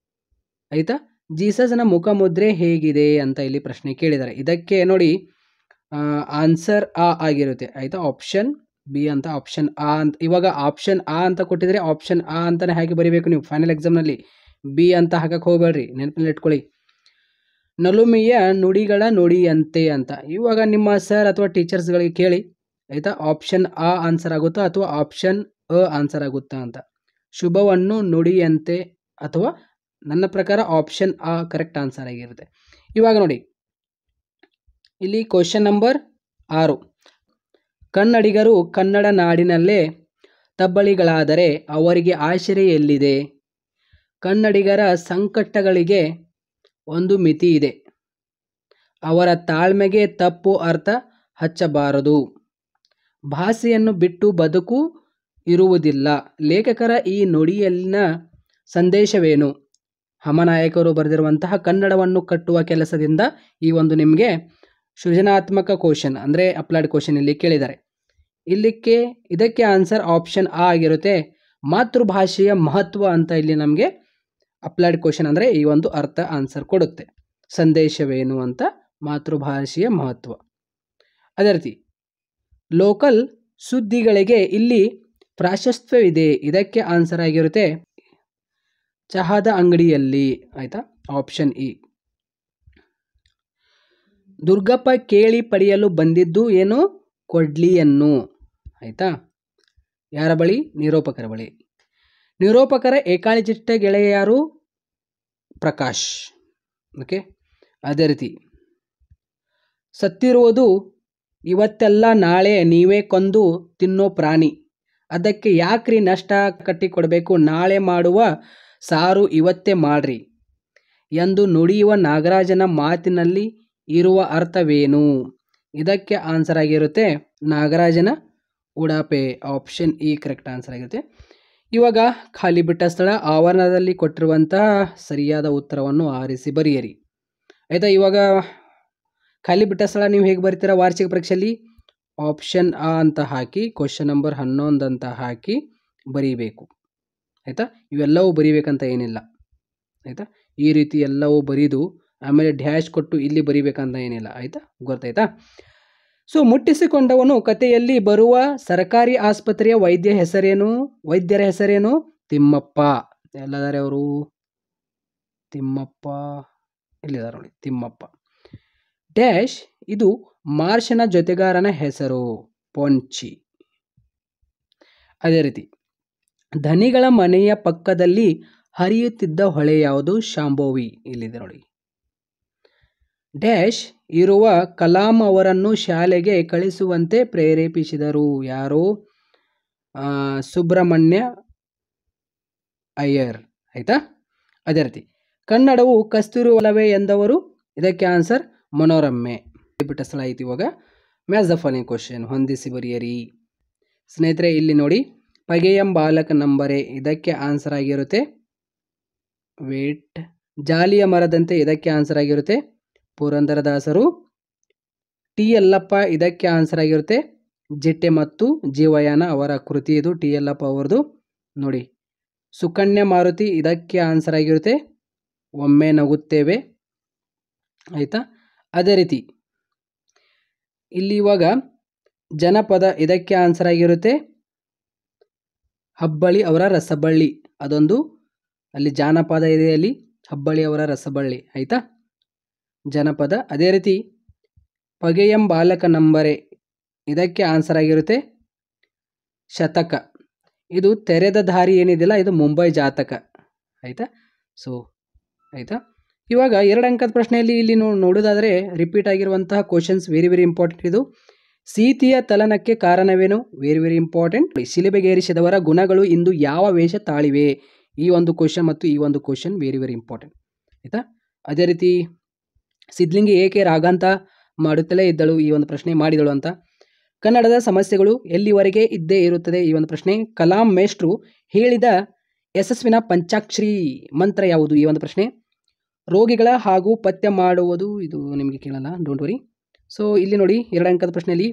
ಆಯಿತಾ ಜೀಸಸ್ನ ಮುಖಮುದ್ರೆ ಹೇಗಿದೆ ಅಂತ ಇಲ್ಲಿ ಪ್ರಶ್ನೆ ಕೇಳಿದ್ದಾರೆ. ಇದಕ್ಕೆ ನೋಡಿ ಆನ್ಸರ್ ಆ ಆಗಿರುತ್ತೆ. ಆಯಿತಾ, ಆಪ್ಷನ್ ಬಿ ಅಂತ, ಆಪ್ಷನ್ ಆ ಅಂತ. ಇವಾಗ ಆಪ್ಷನ್ ಆ ಅಂತ ಕೊಟ್ಟಿದ್ರೆ ಆಪ್ಷನ್ ಆ ಅಂತಲೇ ಹಾಕಿ ಬರೀಬೇಕು ನೀವು ಫೈನಲ್ ಎಕ್ಸಾಮ್ನಲ್ಲಿ. ಬಿ ಅಂತ ಹಾಕಕ್ಕೆ ಹೋಗಬೇಡ್ರಿ, ನೆನಪಿನಲ್ಲಿ ಇಟ್ಕೊಳ್ಳಿ. ನಲುಮೆಯ ನುಡಿಗಳ ನುಡಿಯಂತೆ ಅಂತ. ಇವಾಗ ನಿಮ್ಮ ಸರ್ ಅಥವಾ ಟೀಚರ್ಸ್ಗಳಿಗೆ ಕೇಳಿ ಆಯಿತಾ, ಆಪ್ಷನ್ ಆ ಆನ್ಸರ್ ಆಗುತ್ತಾ ಅಥವಾ ಆಪ್ಷನ್ ಅ ಆನ್ಸರ್ ಆಗುತ್ತಾ ಅಂತ. ಶುಭವನ್ನು ನುಡಿಯಂತೆ ಅಥವಾ ನನ್ನ ಪ್ರಕಾರ ಆಪ್ಷನ್ ಆ ಕರೆಕ್ಟ್ ಆನ್ಸರ್ ಆಗಿರುತ್ತೆ. ಇವಾಗ ನೋಡಿ ಇಲ್ಲಿ ಕ್ವಶನ್ ನಂಬರ್ 6. ಕನ್ನಡಿಗರು ಕನ್ನಡ ನಾಡಿನಲ್ಲೇ ತಬ್ಬಲಿಗಳಾದರೆ ಅವರಿಗೆ ಆಶ್ರಯ ಎಲ್ಲಿದೆ? ಕನ್ನಡಿಗರ ಸಂಕಟಗಳಿಗೆ ಒಂದು ಮಿತಿ ಇದೆ. ಅವರ ತಾಳ್ಮೆಗೆ ತಪ್ಪು ಅರ್ಥ ಹಚ್ಚಬಾರದು. ಭಾಷೆಯನ್ನು ಬಿಟ್ಟು ಬದುಕು ಇರುವುದಿಲ್ಲ. ಲೇಖಕರ ಈ ನುಡಿಯಲ್ಲಿನ ಸಂದೇಶವೇನು? ಹಮನಾಯಕರು ಬರೆದಿರುವಂತಹ ಕನ್ನಡವನ್ನು ಕಟ್ಟುವ ಕೆಲಸದಿಂದ ಈ ಒಂದು ನಿಮಗೆ ಸೃಜನಾತ್ಮಕ ಕ್ವಶನ್ ಅಂದರೆ ಅಪ್ಲೈಡ್ ಕ್ವಶನ್ ಇಲ್ಲಿ ಕೇಳಿದ್ದಾರೆ. ಇದಕ್ಕೆ ಆನ್ಸರ್ ಆಪ್ಷನ್ ಆ ಆಗಿರುತ್ತೆ. ಮಾತೃಭಾಷೆಯ ಮಹತ್ವ ಅಂತ ಇಲ್ಲಿ ನಮಗೆ ಅಪ್ಲೈಡ್ ಕ್ವಶನ್ ಅಂದರೆ ಈ ಒಂದು ಅರ್ಥ ಆನ್ಸರ್ ಕೊಡುತ್ತೆ. ಸಂದೇಶವೇನು ಅಂತ, ಮಾತೃಭಾಷೆಯ ಮಹತ್ವ. ಅದೇ ರೀತಿ ಲೋಕಲ್ ಸುದ್ದಿಗಳಿಗೆ ಇಲ್ಲಿ ಪ್ರಾಶಸ್ತ್ಯವಿದೆ. ಇದಕ್ಕೆ ಆನ್ಸರ್ ಆಗಿರುತ್ತೆ ಚಹಾದ ಅಂಗಡಿಯಲ್ಲಿ. ಆಯಿತಾ, ಆಪ್ಷನ್ ಇ. ದುರ್ಗಪ್ಪ ಕೇಳಿ ಪಡೆಯಲು ಬಂದಿದ್ದು ಏನು? ಕೊಡ್ಲಿಯನ್ನು. ಆಯಿತಾ, ಯಾರ ಬಳಿ? ನಿರೂಪಕರ ಬಳಿ. ನಿರೂಪಕರ ಏಕಾಳಿಚಿಟ್ಟ ಗೆಳೆಯ ಯಾರು? ಪ್ರಕಾಶ್. ಓಕೆ. ಅದೇ ರೀತಿ ಸತ್ತಿರುವುದು ಇವತ್ತೆಲ್ಲ ನಾಳೆ ನೀವೇ ಕೊಂದು ತಿನ್ನೋ ಪ್ರಾಣಿ, ಅದಕ್ಕೆ ಯಾಕ್ರಿ ನಷ್ಟ ಕಟ್ಟಿಕೊಡಬೇಕು? ನಾಳೆ ಮಾಡುವ ಸಾರು ಇವತ್ತೇ ಮಾಡ್ರಿ ಎಂದು ನುಡಿಯುವ ನಾಗರಾಜನ ಮಾತಿನಲ್ಲಿ ಇರುವ ಅರ್ಥವೇನು? ಇದಕ್ಕೆ ಆನ್ಸರ್ ಆಗಿರುತ್ತೆ ನಾಗರಾಜನ ಉಡಾಪೆ. ಆಪ್ಷನ್ ಇ ಕರೆಕ್ಟ್ ಆನ್ಸರ್ ಆಗಿರುತ್ತೆ. ಇವಾಗ ಖಾಲಿ ಬಿಟ್ಟ ಸ್ಥಳ ಆವರಣದಲ್ಲಿ ಕೊಟ್ಟಿರುವಂತಹ ಸರಿಯಾದ ಉತ್ತರವನ್ನು ಆರಿಸಿ ಬರೆಯಿರಿ. ಆಯಿತಾ, ಇವಾಗ ಖಾಲಿ ಬಿಟ್ಟ ಸ್ಥಳ ನೀವು ಹೇಗೆ ಬರೀತೀರಾ ವಾರ್ಷಿಕ ಪರೀಕ್ಷೆಯಲ್ಲಿ? ಆಪ್ಷನ್ ಆ ಅಂತ ಹಾಕಿ ಕ್ವಶನ್ ನಂಬರ್ 11 ಅಂತ ಹಾಕಿ ಬರೀಬೇಕು. ಆಯಿತಾ, ಇವೆಲ್ಲವೂ ಬರೀಬೇಕಂತ ಏನಿಲ್ಲ. ಆಯಿತಾ, ಈ ರೀತಿ ಎಲ್ಲವೂ ಬರೀದು ಆಮೇಲೆ ಡ್ಯಾಶ್ ಕೊಟ್ಟು ಇಲ್ಲಿ ಬರೀಬೇಕಂತ ಏನಿಲ್ಲ. ಆಯಿತಾ, ಗೊತ್ತಾಯ್ತಾ? ಸೊ ಮುಟ್ಟಿಸಿಕೊಂಡವನು ಕಥೆಯಲ್ಲಿ ಬರುವ ಸರ್ಕಾರಿ ಆಸ್ಪತ್ರೆಯ ವೈದ್ಯರ ಹೆಸರೇನು? ತಿಮ್ಮಪ್ಪ. ಎಲ್ಲದಾರೆ ಅವರು? ತಿಮ್ಮಪ್ಪ ಇಲ್ಲಿದ್ದಾರೆ ನೋಡಿ, ತಿಮ್ಮಪ್ಪ. ಡ್ಯಾಶ್ ಇದು ಮಾರ್ಷನ ಜೊತೆಗಾರನ ಹೆಸರು, ಪೊಂಚಿ. ಅದೇ ರೀತಿ ಧನಿಗಳ ಮನೆಯ ಪಕ್ಕದಲ್ಲಿ ಹರಿಯುತ್ತಿದ್ದ ಹೊಳೆ ಯಾವುದು? ಶಾಂಭವಿ. ಇಲ್ಲಿದೆ ನೋಡಿ. ಡ್ಯಾಶ್ ಇರುವ ಕಲಾಂ ಅವರನ್ನು ಶಾಲೆಗೆ ಕಳಿಸುವಂತೆ ಪ್ರೇರೇಪಿಸಿದರು ಯಾರು? ಸುಬ್ರಹ್ಮಣ್ಯ ಅಯ್ಯರ್. ಆಯಿತಾ, ಅದೇ ರೀತಿ ಕನ್ನಡವು ಕಸ್ತೂರಿ ಒಲವೇ ಎಂದವರು? ಇದಕ್ಕೆ ಆನ್ಸರ್ ಮನೋರಮೆ. ಬಿಟ್ಟ ಸ್ಥಳ ಐತಿ. ಇವಾಗ ಮ್ಯಾಚ್ ದ ಫಾಲೋಯಿಂಗ್ ಕ್ವಶನ್, ಹೊಂದಿಸಿ ಬರೆಯಿರಿ. ಸ್ನೇಹಿತರೆ ಇಲ್ಲಿ ನೋಡಿ, ಪಗೆಯಂ ಬಾಲಕ ನಂಬರೆ ಇದಕ್ಕೆ ಆನ್ಸರ್ ಆಗಿರುತ್ತೆ ವೇಟ್. ಜಾಲಿಯ ಮರದಂತೆ ಇದಕ್ಕೆ ಆನ್ಸರ್ ಆಗಿರುತ್ತೆ ಪುರಂದರದಾಸರು. ಟಿ ಯಲ್ಲಪ್ಪ ಇದಕ್ಕೆ ಆನ್ಸರ್ ಆಗಿರುತ್ತೆ ಜಿಟ್ಟೆ ಮತ್ತು ಜೀವಯಾನ ಅವರ ಕೃತಿ ಇದು, ಟಿ ಯಲ್ಲಪ್ಪ ಅವರದು ನೋಡಿ. ಸುಕನ್ಯಾ ಮಾರುತಿ ಇದಕ್ಕೆ ಆನ್ಸರ್ ಆಗಿರುತ್ತೆ ಒಮ್ಮೆ ನಗುತ್ತೇವೆ. ಆಯಿತಾ, ಅದೇ ರೀತಿ ಇಲ್ಲಿ ಇವಾಗ ಜನಪದ ಇದಕ್ಕೆ ಆನ್ಸರ್ ಆಗಿರುತ್ತೆ ಹಬ್ಬಳ್ಳಿ ಅವರ ರಸಬಳ್ಳಿ. ಅದೊಂದು ಅಲ್ಲಿ ಜಾನಪದ ಇದೆ, ಅಲ್ಲಿ ಹಬ್ಬಳ್ಳಿ ಅವರ ರಸಬಳ್ಳಿ. ಆಯಿತಾ, ಜನಪದ. ಅದೇ ರೀತಿ ಪಗೆಯಂ ಬಾಲಕ ನಂಬರೆ ಇದಕ್ಕೆ ಆನ್ಸರ್ ಆಗಿರುತ್ತೆ ಶತಕ. ಇದು ತೆರೆದ ದಾರಿ ಏನಿದೆಯಲ್ಲ ಇದು ಮುಂಬೈ ಜಾತಕ. ಆಯಿತಾ, ಸೊ ಆಯಿತಾ. ಇವಾಗ 2 ಅಂಕದ ಪ್ರಶ್ನೆಯಲ್ಲಿ ಇಲ್ಲಿ ನೋಡೋದಾದರೆ ರಿಪೀಟ್ ಆಗಿರುವಂತಹ ಕ್ವಶನ್ಸ್ ವೆರಿ ವೆರಿ ಇಂಪಾರ್ಟೆಂಟ್. ಇದು ಸೀತೆಯ ತಲನಕ್ಕೆ ಕಾರಣವೇನು? Very very important. ಶಿಲೆಬೆಗೇರಿಸಿದವರ ಗುಣಗಳು ಇಂದು ಯಾವ ವೇಷ ತಾಳಿವೆ? ಈ ಒಂದು ಕ್ವಶನ್ ಮತ್ತು ಈ ಒಂದು ಕ್ವಶನ್ ವೆರಿ ವೆರಿ ಇಂಪಾರ್ಟೆಂಟ್. ಆಯಿತಾ, ಅದೇ ರೀತಿ ಸಿದ್ಲಿಂಗಿ ಏಕೆ ರಾಗಾಂತ ಮಾಡುತ್ತಲೇ ಇದ್ದಳು? ಈ ಒಂದು ಪ್ರಶ್ನೆ ಮಾಡಿದಳು ಅಂತ. ಕನ್ನಡದ ಸಮಸ್ಯೆಗಳು ಎಲ್ಲಿವರೆಗೆ ಇದ್ದೇ ಇರುತ್ತದೆ? ಈ ಒಂದು ಪ್ರಶ್ನೆ. ಕಲಾಂ ಮೇಷ್ಟ್ರು ಹೇಳಿದ ಯಶಸ್ವಿನ ಪಂಚಾಕ್ಷರಿ ಮಂತ್ರ ಯಾವುದು? ಈ ಒಂದು ಪ್ರಶ್ನೆ. ರೋಗಿಗಳ ಹಾಗೂ ಪಥ್ಯ ಮಾಡುವುದು, ಇದು ನಿಮಗೆ ಕೇಳಲ್ಲ, ಡೋಂಟ್ ವರಿ. ಸೊ ಇಲ್ಲಿ ನೋಡಿ 2 ಅಂಕದ ಪ್ರಶ್ನೆಯಲ್ಲಿ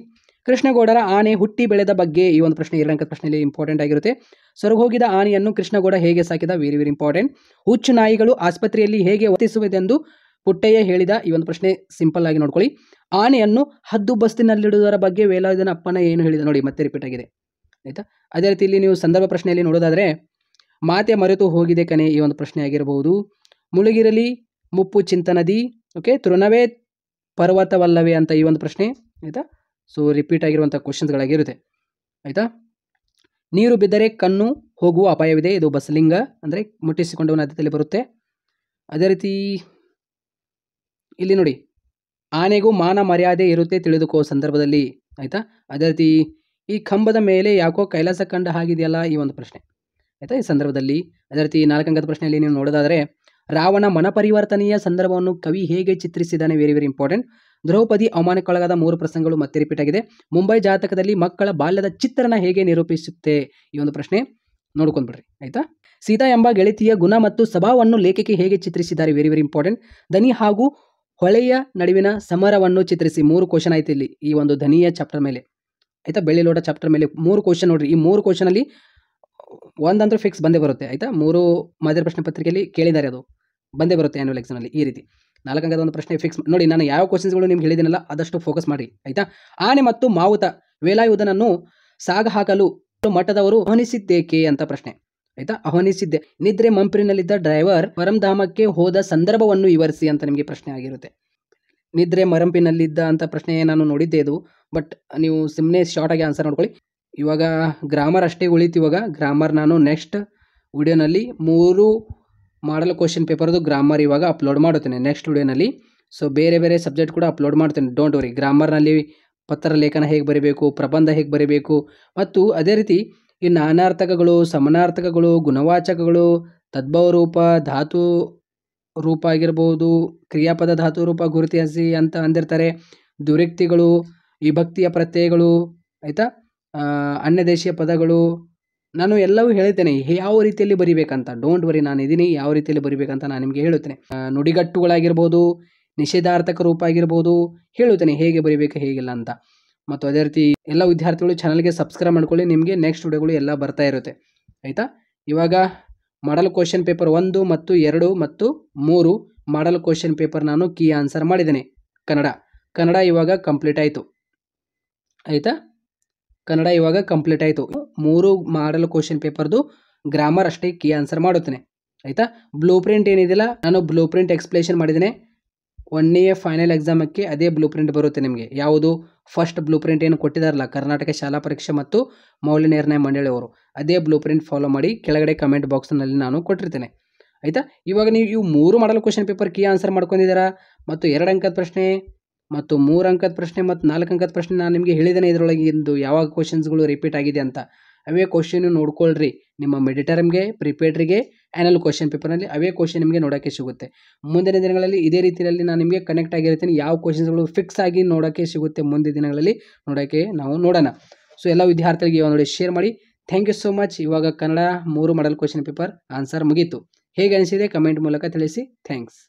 ಕೃಷ್ಣಗೌಡರ ಆನೆ ಹುಟ್ಟಿ ಬೆಳೆದ ಬಗ್ಗೆ ಈ ಒಂದು ಪ್ರಶ್ನೆ 2 ಅಂಕದ ಪ್ರಶ್ನೆಯಲ್ಲಿ ಇಂಪಾರ್ಟೆಂಟ್ ಆಗಿರುತ್ತೆ. ಸೊರಗೋಗಿದ ಆನೆಯನ್ನು ಕೃಷ್ಣಗೌಡ ಹೇಗೆ ಸಾಕಿದ? Very very important. ಹುಚ್ಚು ನಾಯಿಗಳು ಆಸ್ಪತ್ರೆಯಲ್ಲಿ ಹೇಗೆ ವರ್ತಿಸುವುದೆಂದು ಪುಟ್ಟಯ್ಯ ಹೇಳಿದ? ಈ ಒಂದು ಪ್ರಶ್ನೆ ಸಿಂಪಲ್ ಆಗಿ ನೋಡ್ಕೊಳ್ಳಿ. ಆನೆಯನ್ನು ಹದ್ದು ಬಸ್ತಿನಲ್ಲಿಡುವುದರ ಬಗ್ಗೆ ವೇಲಾಯುಧನ ಅಪ್ಪನ ಏನು ಹೇಳಿದ? ನೋಡಿ ಮತ್ತೆ ರಿಪೀಟ್ ಆಗಿದೆ. ಆಯಿತಾ, ಅದೇ ರೀತಿ ಇಲ್ಲಿ ನೀವು ಸಂದರ್ಭ ಪ್ರಶ್ನೆಯಲ್ಲಿ ನೋಡೋದಾದರೆ ಮಾತೆ ಮರೆತು ಹೋಗಿದೆ ಕಣೆ ಈ ಒಂದು ಪ್ರಶ್ನೆ ಆಗಿರಬಹುದು. ಮುಳುಗಿರಲಿ ಮುಪ್ಪು ಚಿಂತನದಿ, ಓಕೆ, ತೃಣವೇ ಪರ್ವತವಲ್ಲವೇ ಅಂತ ಈ ಒಂದು ಪ್ರಶ್ನೆ ಆಯಿತಾ. ಸೊ ರಿಪೀಟ್ ಆಗಿರುವಂಥ ಕ್ವಶನ್ಸ್ಗಳಾಗಿರುತ್ತೆ ಆಯಿತಾ. ನೀರು ಬಿದ್ದರೆ ಕಣ್ಣು ಹೋಗುವ ಅಪಾಯವಿದೆ, ಇದು ಬಸಲಿಂಗ ಅಂದರೆ ಮುಟ್ಟಿಸಿಕೊಂಡವನ ಅರ್ಥದಲ್ಲಿ ಬರುತ್ತೆ. ಅದೇ ರೀತಿ ಇಲ್ಲಿ ನೋಡಿ, ಆನೆಗೂ ಮಾನ ಮರ್ಯಾದೆ ಇರುತ್ತೆ ತಿಳಿದುಕೋ ಸಂದರ್ಭದಲ್ಲಿ ಆಯಿತಾ. ಅದೇ ರೀತಿ ಈ ಕಂಬದ ಮೇಲೆ ಯಾಕೋ ಕೈಲಾಸ ಕಂಡ ಹಾಗಿದೆಯಲ್ಲ ಈ ಒಂದು ಪ್ರಶ್ನೆ ಆಯಿತಾ ಈ ಸಂದರ್ಭದಲ್ಲಿ. ಅದೇ ರೀತಿ 4 ಅಂಕದ ಪ್ರಶ್ನೆಯಲ್ಲಿ ನೀವು ನೋಡೋದಾದರೆ ರಾವಣ ಮನಪರಿವರ್ತನೆಯ ಸಂದರ್ಭವನ್ನು ಕವಿ ಹೇಗೆ ಚಿತ್ರಿಸಿದ್ದಾನೆ, ವೆರಿ ವೆರಿ ಇಂಪಾರ್ಟೆಂಟ್. ದ್ರೌಪದಿ ಅವಮಾನಕ್ಕೊಳಗಾದ 3 ಪ್ರಸಂಗಗಳು ಮತ್ತೆ ರಿಪೀಟ್ ಆಗಿದೆ. ಮುಂಬೈ ಜಾತಕದಲ್ಲಿ ಮಕ್ಕಳ ಬಾಲ್ಯದ ಚಿತ್ರಣ ಹೇಗೆ ನಿರೂಪಿಸುತ್ತೆ ಈ ಒಂದು ಪ್ರಶ್ನೆ ನೋಡ್ಕೊಂಡ್ಬಿಡ್ರಿ ಆಯಿತಾ. ಸೀತಾ ಎಂಬ ಗೆಳತಿಯ ಗುಣ ಮತ್ತು ಸ್ವಭಾವವನ್ನು ಲೇಖಕಿ ಹೇಗೆ ಚಿತ್ರಿಸಿದ್ದಾರೆ, ವೆರಿ ವೆರಿ ಇಂಪಾರ್ಟೆಂಟ್. ದನಿ ಹಾಗೂ ಹೊಳೆಯ ನಡುವಿನ ಸಮರವನ್ನು ಚಿತ್ರಿಸಿ. 3 ಕ್ವಶನ್ ಆಯ್ತು ಇಲ್ಲಿ ಈ ಒಂದು ಧನಿಯ ಚಾಪ್ಟರ್ ಮೇಲೆ ಆಯಿತಾ. ಬೆಳ್ಳಿ ಲೋಟ ಚಾಪ್ಟರ್ ಮೇಲೆ 3 ಕ್ವಶನ್ ನೋಡ್ರಿ. ಈ 3 ಕ್ವಶನಲ್ಲಿ ಒಂದಂತೂ ಫಿಕ್ಸ್ ಬಂದೇ ಬರುತ್ತೆ ಆಯಿತಾ. 3 ಮಾದರಿ ಪ್ರಶ್ನೆ ಪತ್ರಿಕೆಯಲ್ಲಿ ಕೇಳಿದ್ದಾರೆ, ಅದು ಬಂದೇ ಬರುತ್ತೆ ಆ್ಯನ್ಯುವಲ್ ಎಕ್ಸಾಮಲ್ಲಿ ಈ ರೀತಿ. 4 ಅಂಕದ ಒಂದು ಪ್ರಶ್ನೆ ಫಿಕ್ಸ್ ನೋಡಿ. ನಾನು ಯಾವ ಕ್ವಶನ್ಸ್ಗಳು ನಿಮ್ಗೆ ಹೇಳಿದ್ದೀನಲ್ಲ ಅದಷ್ಟು ಫೋಕಸ್ ಮಾಡಿ ಆಯಿತಾ. ಆನೆ ಮತ್ತು ಮಾವುತ ವೇಲಾಯುಧನನ್ನು ಸಾಗ ಹಾಕಲು ಮಠದವರು ಆಹ್ವಾನಿಸಿದ್ದೇಕೆ ಅಂತ ಪ್ರಶ್ನೆ ಆಯಿತಾ. ಆಹ್ವಾನಿಸಿದ್ದೆ. ನಿದ್ರೆ ಮಂಪ್ರಿನಲ್ಲಿದ್ದ ಡ್ರೈವರ್ ಪರಂಧಾಮಕ್ಕೆ ಹೋದ ಸಂದರ್ಭವನ್ನು ವಿವರಿಸಿ ಅಂತ ನಿಮಗೆ ಪ್ರಶ್ನೆ ಆಗಿರುತ್ತೆ. ನಿದ್ರೆ ಮರಂಪಿನಲ್ಲಿದ್ದ ಅಂತ ಪ್ರಶ್ನೆ ನಾನು ನೋಡಿದ್ದೆ ಇದು, ಬಟ್ ನೀವು ಸುಮ್ಮನೆ ಶಾರ್ಟಾಗಿ ಆನ್ಸರ್ ನೋಡ್ಕೊಳ್ಳಿ. ಇವಾಗ ಗ್ರಾಮರ್ ಅಷ್ಟೇ ಉಳಿತು. ಇವಾಗ ಗ್ರಾಮರ್ ನಾನು ನೆಕ್ಸ್ಟ್ ವಿಡಿಯೋನಲ್ಲಿ 3 ಮಾಡಲ್ ಕ್ವಶನ್ ಪೇಪರ್ದು ಗ್ರಾಮರ್ ಇವಾಗ ಅಪ್ಲೋಡ್ ಮಾಡುತ್ತೇನೆ ನೆಕ್ಸ್ಟ್ ವಿಡಿಯೋನಲ್ಲಿ. ಸೊ ಬೇರೆ ಬೇರೆ ಸಬ್ಜೆಕ್ಟ್ ಕೂಡ ಅಪ್ಲೋಡ್ ಮಾಡ್ತೇನೆ, ಡೋಂಟ್ ವರಿ. ಗ್ರಾಮರ್ನಲ್ಲಿ ಪತ್ರ ಲೇಖನ ಹೇಗೆ ಬರೀಬೇಕು, ಪ್ರಬಂಧ ಹೇಗೆ ಬರೀಬೇಕು, ಮತ್ತು ಅದೇ ರೀತಿ ಈ ನಾನಾರ್ಥಕಗಳು, ಸಮಾನಾರ್ಥಕಗಳು, ಗುಣವಾಚಕಗಳು, ತದ್ಭವ ರೂಪ, ಧಾತು ರೂಪ ಆಗಿರ್ಬೋದು, ಕ್ರಿಯಾಪದ ಧಾತು ರೂಪ ಗುರುತಿಸಿ ಅಂತ ಅಂದಿರ್ತಾರೆ, ದುರಿಕ್ತಿಗಳು, ವಿಭಕ್ತಿಯ ಪ್ರತ್ಯಯಗಳು ಆಯಿತಾ, ಅನ್ಯದೇಶೀಯ ಪದಗಳು, ನಾನು ಎಲ್ಲವೂ ಹೇಳ್ತೇನೆ ಯಾವ ರೀತಿಯಲ್ಲಿ ಬರಿಬೇಕಂತ. ಡೋಂಟ್ ವರಿ, ನಾನು ಇದೀನಿ ಯಾವ ರೀತಿಯಲ್ಲಿ ಬರಿಬೇಕಂತ ನಾನು ನಿಮಗೆ ಹೇಳುತ್ತೇನೆ. ನುಡಿಗಟ್ಟುಗಳಾಗಿರ್ಬೋದು, ನಿಷೇಧಾರ್ಥಕ ರೂಪ ಆಗಿರ್ಬೋದು ಹೇಳುತ್ತೇನೆ ಹೇಗೆ ಬರಿಬೇಕು ಹೇಗಿಲ್ಲ ಅಂತ. ಮತ್ತು ಅದೇ ರೀತಿ ಎಲ್ಲ ವಿದ್ಯಾರ್ಥಿಗಳು ಚಾನಲ್ಗೆ ಸಬ್ಸ್ಕ್ರೈಬ್ ಮಾಡ್ಕೊಳ್ಳಿ, ನಿಮಗೆ ನೆಕ್ಸ್ಟ್ ವಿಡಿಯೋಗಳು ಎಲ್ಲ ಬರ್ತಾ ಇರುತ್ತೆ ಆಯಿತಾ. ಇವಾಗ ಮಾಡಲ್ ಕ್ವಶನ್ ಪೇಪರ್ 1 ಮತ್ತು 2 ಮತ್ತು 3 ಮಾಡಲ್ ಕ್ವಶನ್ ಪೇಪರ್ ನಾನು ಕೀ ಆನ್ಸರ್ ಮಾಡಿದ್ದೇನೆ. ಕನ್ನಡ ಇವಾಗ ಕಂಪ್ಲೀಟ್ ಆಯಿತು ಆಯಿತಾ. ಕನ್ನಡ ಇವಾಗ ಕಂಪ್ಲೀಟ್ ಆಯಿತು. 3 ಮಾಡಲ್ ಕ್ವಶನ್ ಪೇಪರ್ದು ಗ್ರಾಮರ್ ಅಷ್ಟೇ ಕೀ ಆನ್ಸರ್ ಮಾಡುತ್ತೇನೆ ಆಯಿತಾ. ಬ್ಲೂ ಪ್ರಿಂಟ್ ಏನಿದೆಯಲ್ಲ, ನಾನು ಬ್ಲೂ ಪ್ರಿಂಟ್ ಎಕ್ಸ್ಪ್ಲೇಷನ್ ಮಾಡಿದ್ದೇನೆ. 1ನೇ ಫೈನಲ್ ಎಕ್ಸಾಮಕ್ಕೆ ಅದೇ ಬ್ಲೂ ಪ್ರಿಂಟ್ ಬರುತ್ತೆ ನಿಮಗೆ. ಯಾವುದು ಫಸ್ಟ್ ಬ್ಲೂ ಪ್ರಿಂಟ್ ಏನು ಕೊಟ್ಟಿದ್ದಾರಲ್ಲ ಕರ್ನಾಟಕ ಶಾಲಾ ಪರೀಕ್ಷೆ ಮತ್ತು ಮೌಲ್ಯ ನಿರ್ಣಯ ಮಂಡಳಿಯವರು, ಅದೇ ಬ್ಲೂ ಪ್ರಿಂಟ್ ಫಾಲೋ ಮಾಡಿ ಕೆಳಗಡೆ ಕಮೆಂಟ್ ಬಾಕ್ಸ್ನಲ್ಲಿ ನಾನು ಕೊಟ್ಟಿರ್ತೇನೆ ಆಯಿತಾ. ಇವಾಗ ನೀವು ಇವು 3 model question paper key answer ಮಾಡ್ಕೊಂಡಿದ್ದೀರಾ, ಮತ್ತು 2 ಅಂಕದ ಪ್ರಶ್ನೆ ಮತ್ತು 3 ಅಂಕದ ಪ್ರಶ್ನೆ ಮತ್ತು 4 ಅಂಕದ ಪ್ರಶ್ನೆ ನಾನು ನಿಮಗೆ ಹೇಳಿದ್ದೇನೆ ಇದರೊಳಗೆ ಇಂದು ಯಾವಾಗ ಕ್ವಶನ್ಸ್ಗಳು ರಿಪೀಟ್ ಆಗಿದೆ ಅಂತ. ಅವೇ ಕ್ವಶನ್ ನೋಡ್ಕೊಳ್ರಿ ನಿಮ್ಮ ಮಿಡ್-ಟರ್ಮ್ಗೆ, ಪ್ರಿಪೇಡ್ರಿಗೆ, ಆ್ಯನಲ್ ಕ್ವಶನ್ ಪೇಪರ್ನಲ್ಲಿ ಅವೇ ಕ್ವಶನ್ ನಿಮಗೆ ನೋಡೋಕ್ಕೆ ಸಿಗುತ್ತೆ. ಮುಂದಿನ ದಿನಗಳಲ್ಲಿ ಇದೇ ರೀತಿಯಲ್ಲಿ ನಾನು ನಿಮಗೆ ಕನೆಕ್ಟ್ ಆಗಿರ್ತೀನಿ. ಯಾವ ಕ್ವಶನ್ಸ್ಗಳು ಫಿಕ್ಸ್ ಆಗಿ ನೋಡೋಕ್ಕೆ ಸಿಗುತ್ತೆ ಮುಂದಿನ ದಿನಗಳಲ್ಲಿ ನೋಡೋಕ್ಕೆ ನಾವು ನೋಡೋಣ. ಸೊ ಎಲ್ಲ ವಿದ್ಯಾರ್ಥಿಗಳಿಗೆ ಇವಾಗ ನೋಡಿ ಶೇರ್ ಮಾಡಿ. Thank you so much. ಇವಾಗ Kannada 3 model question paper answer ಮುಗೀತು. ಹೇಗೆ ಅನಿಸಿದೆ ಕಮೆಂಟ್ ಮೂಲಕ ತಿಳಿಸಿ. ಥ್ಯಾಂಕ್ಸ್.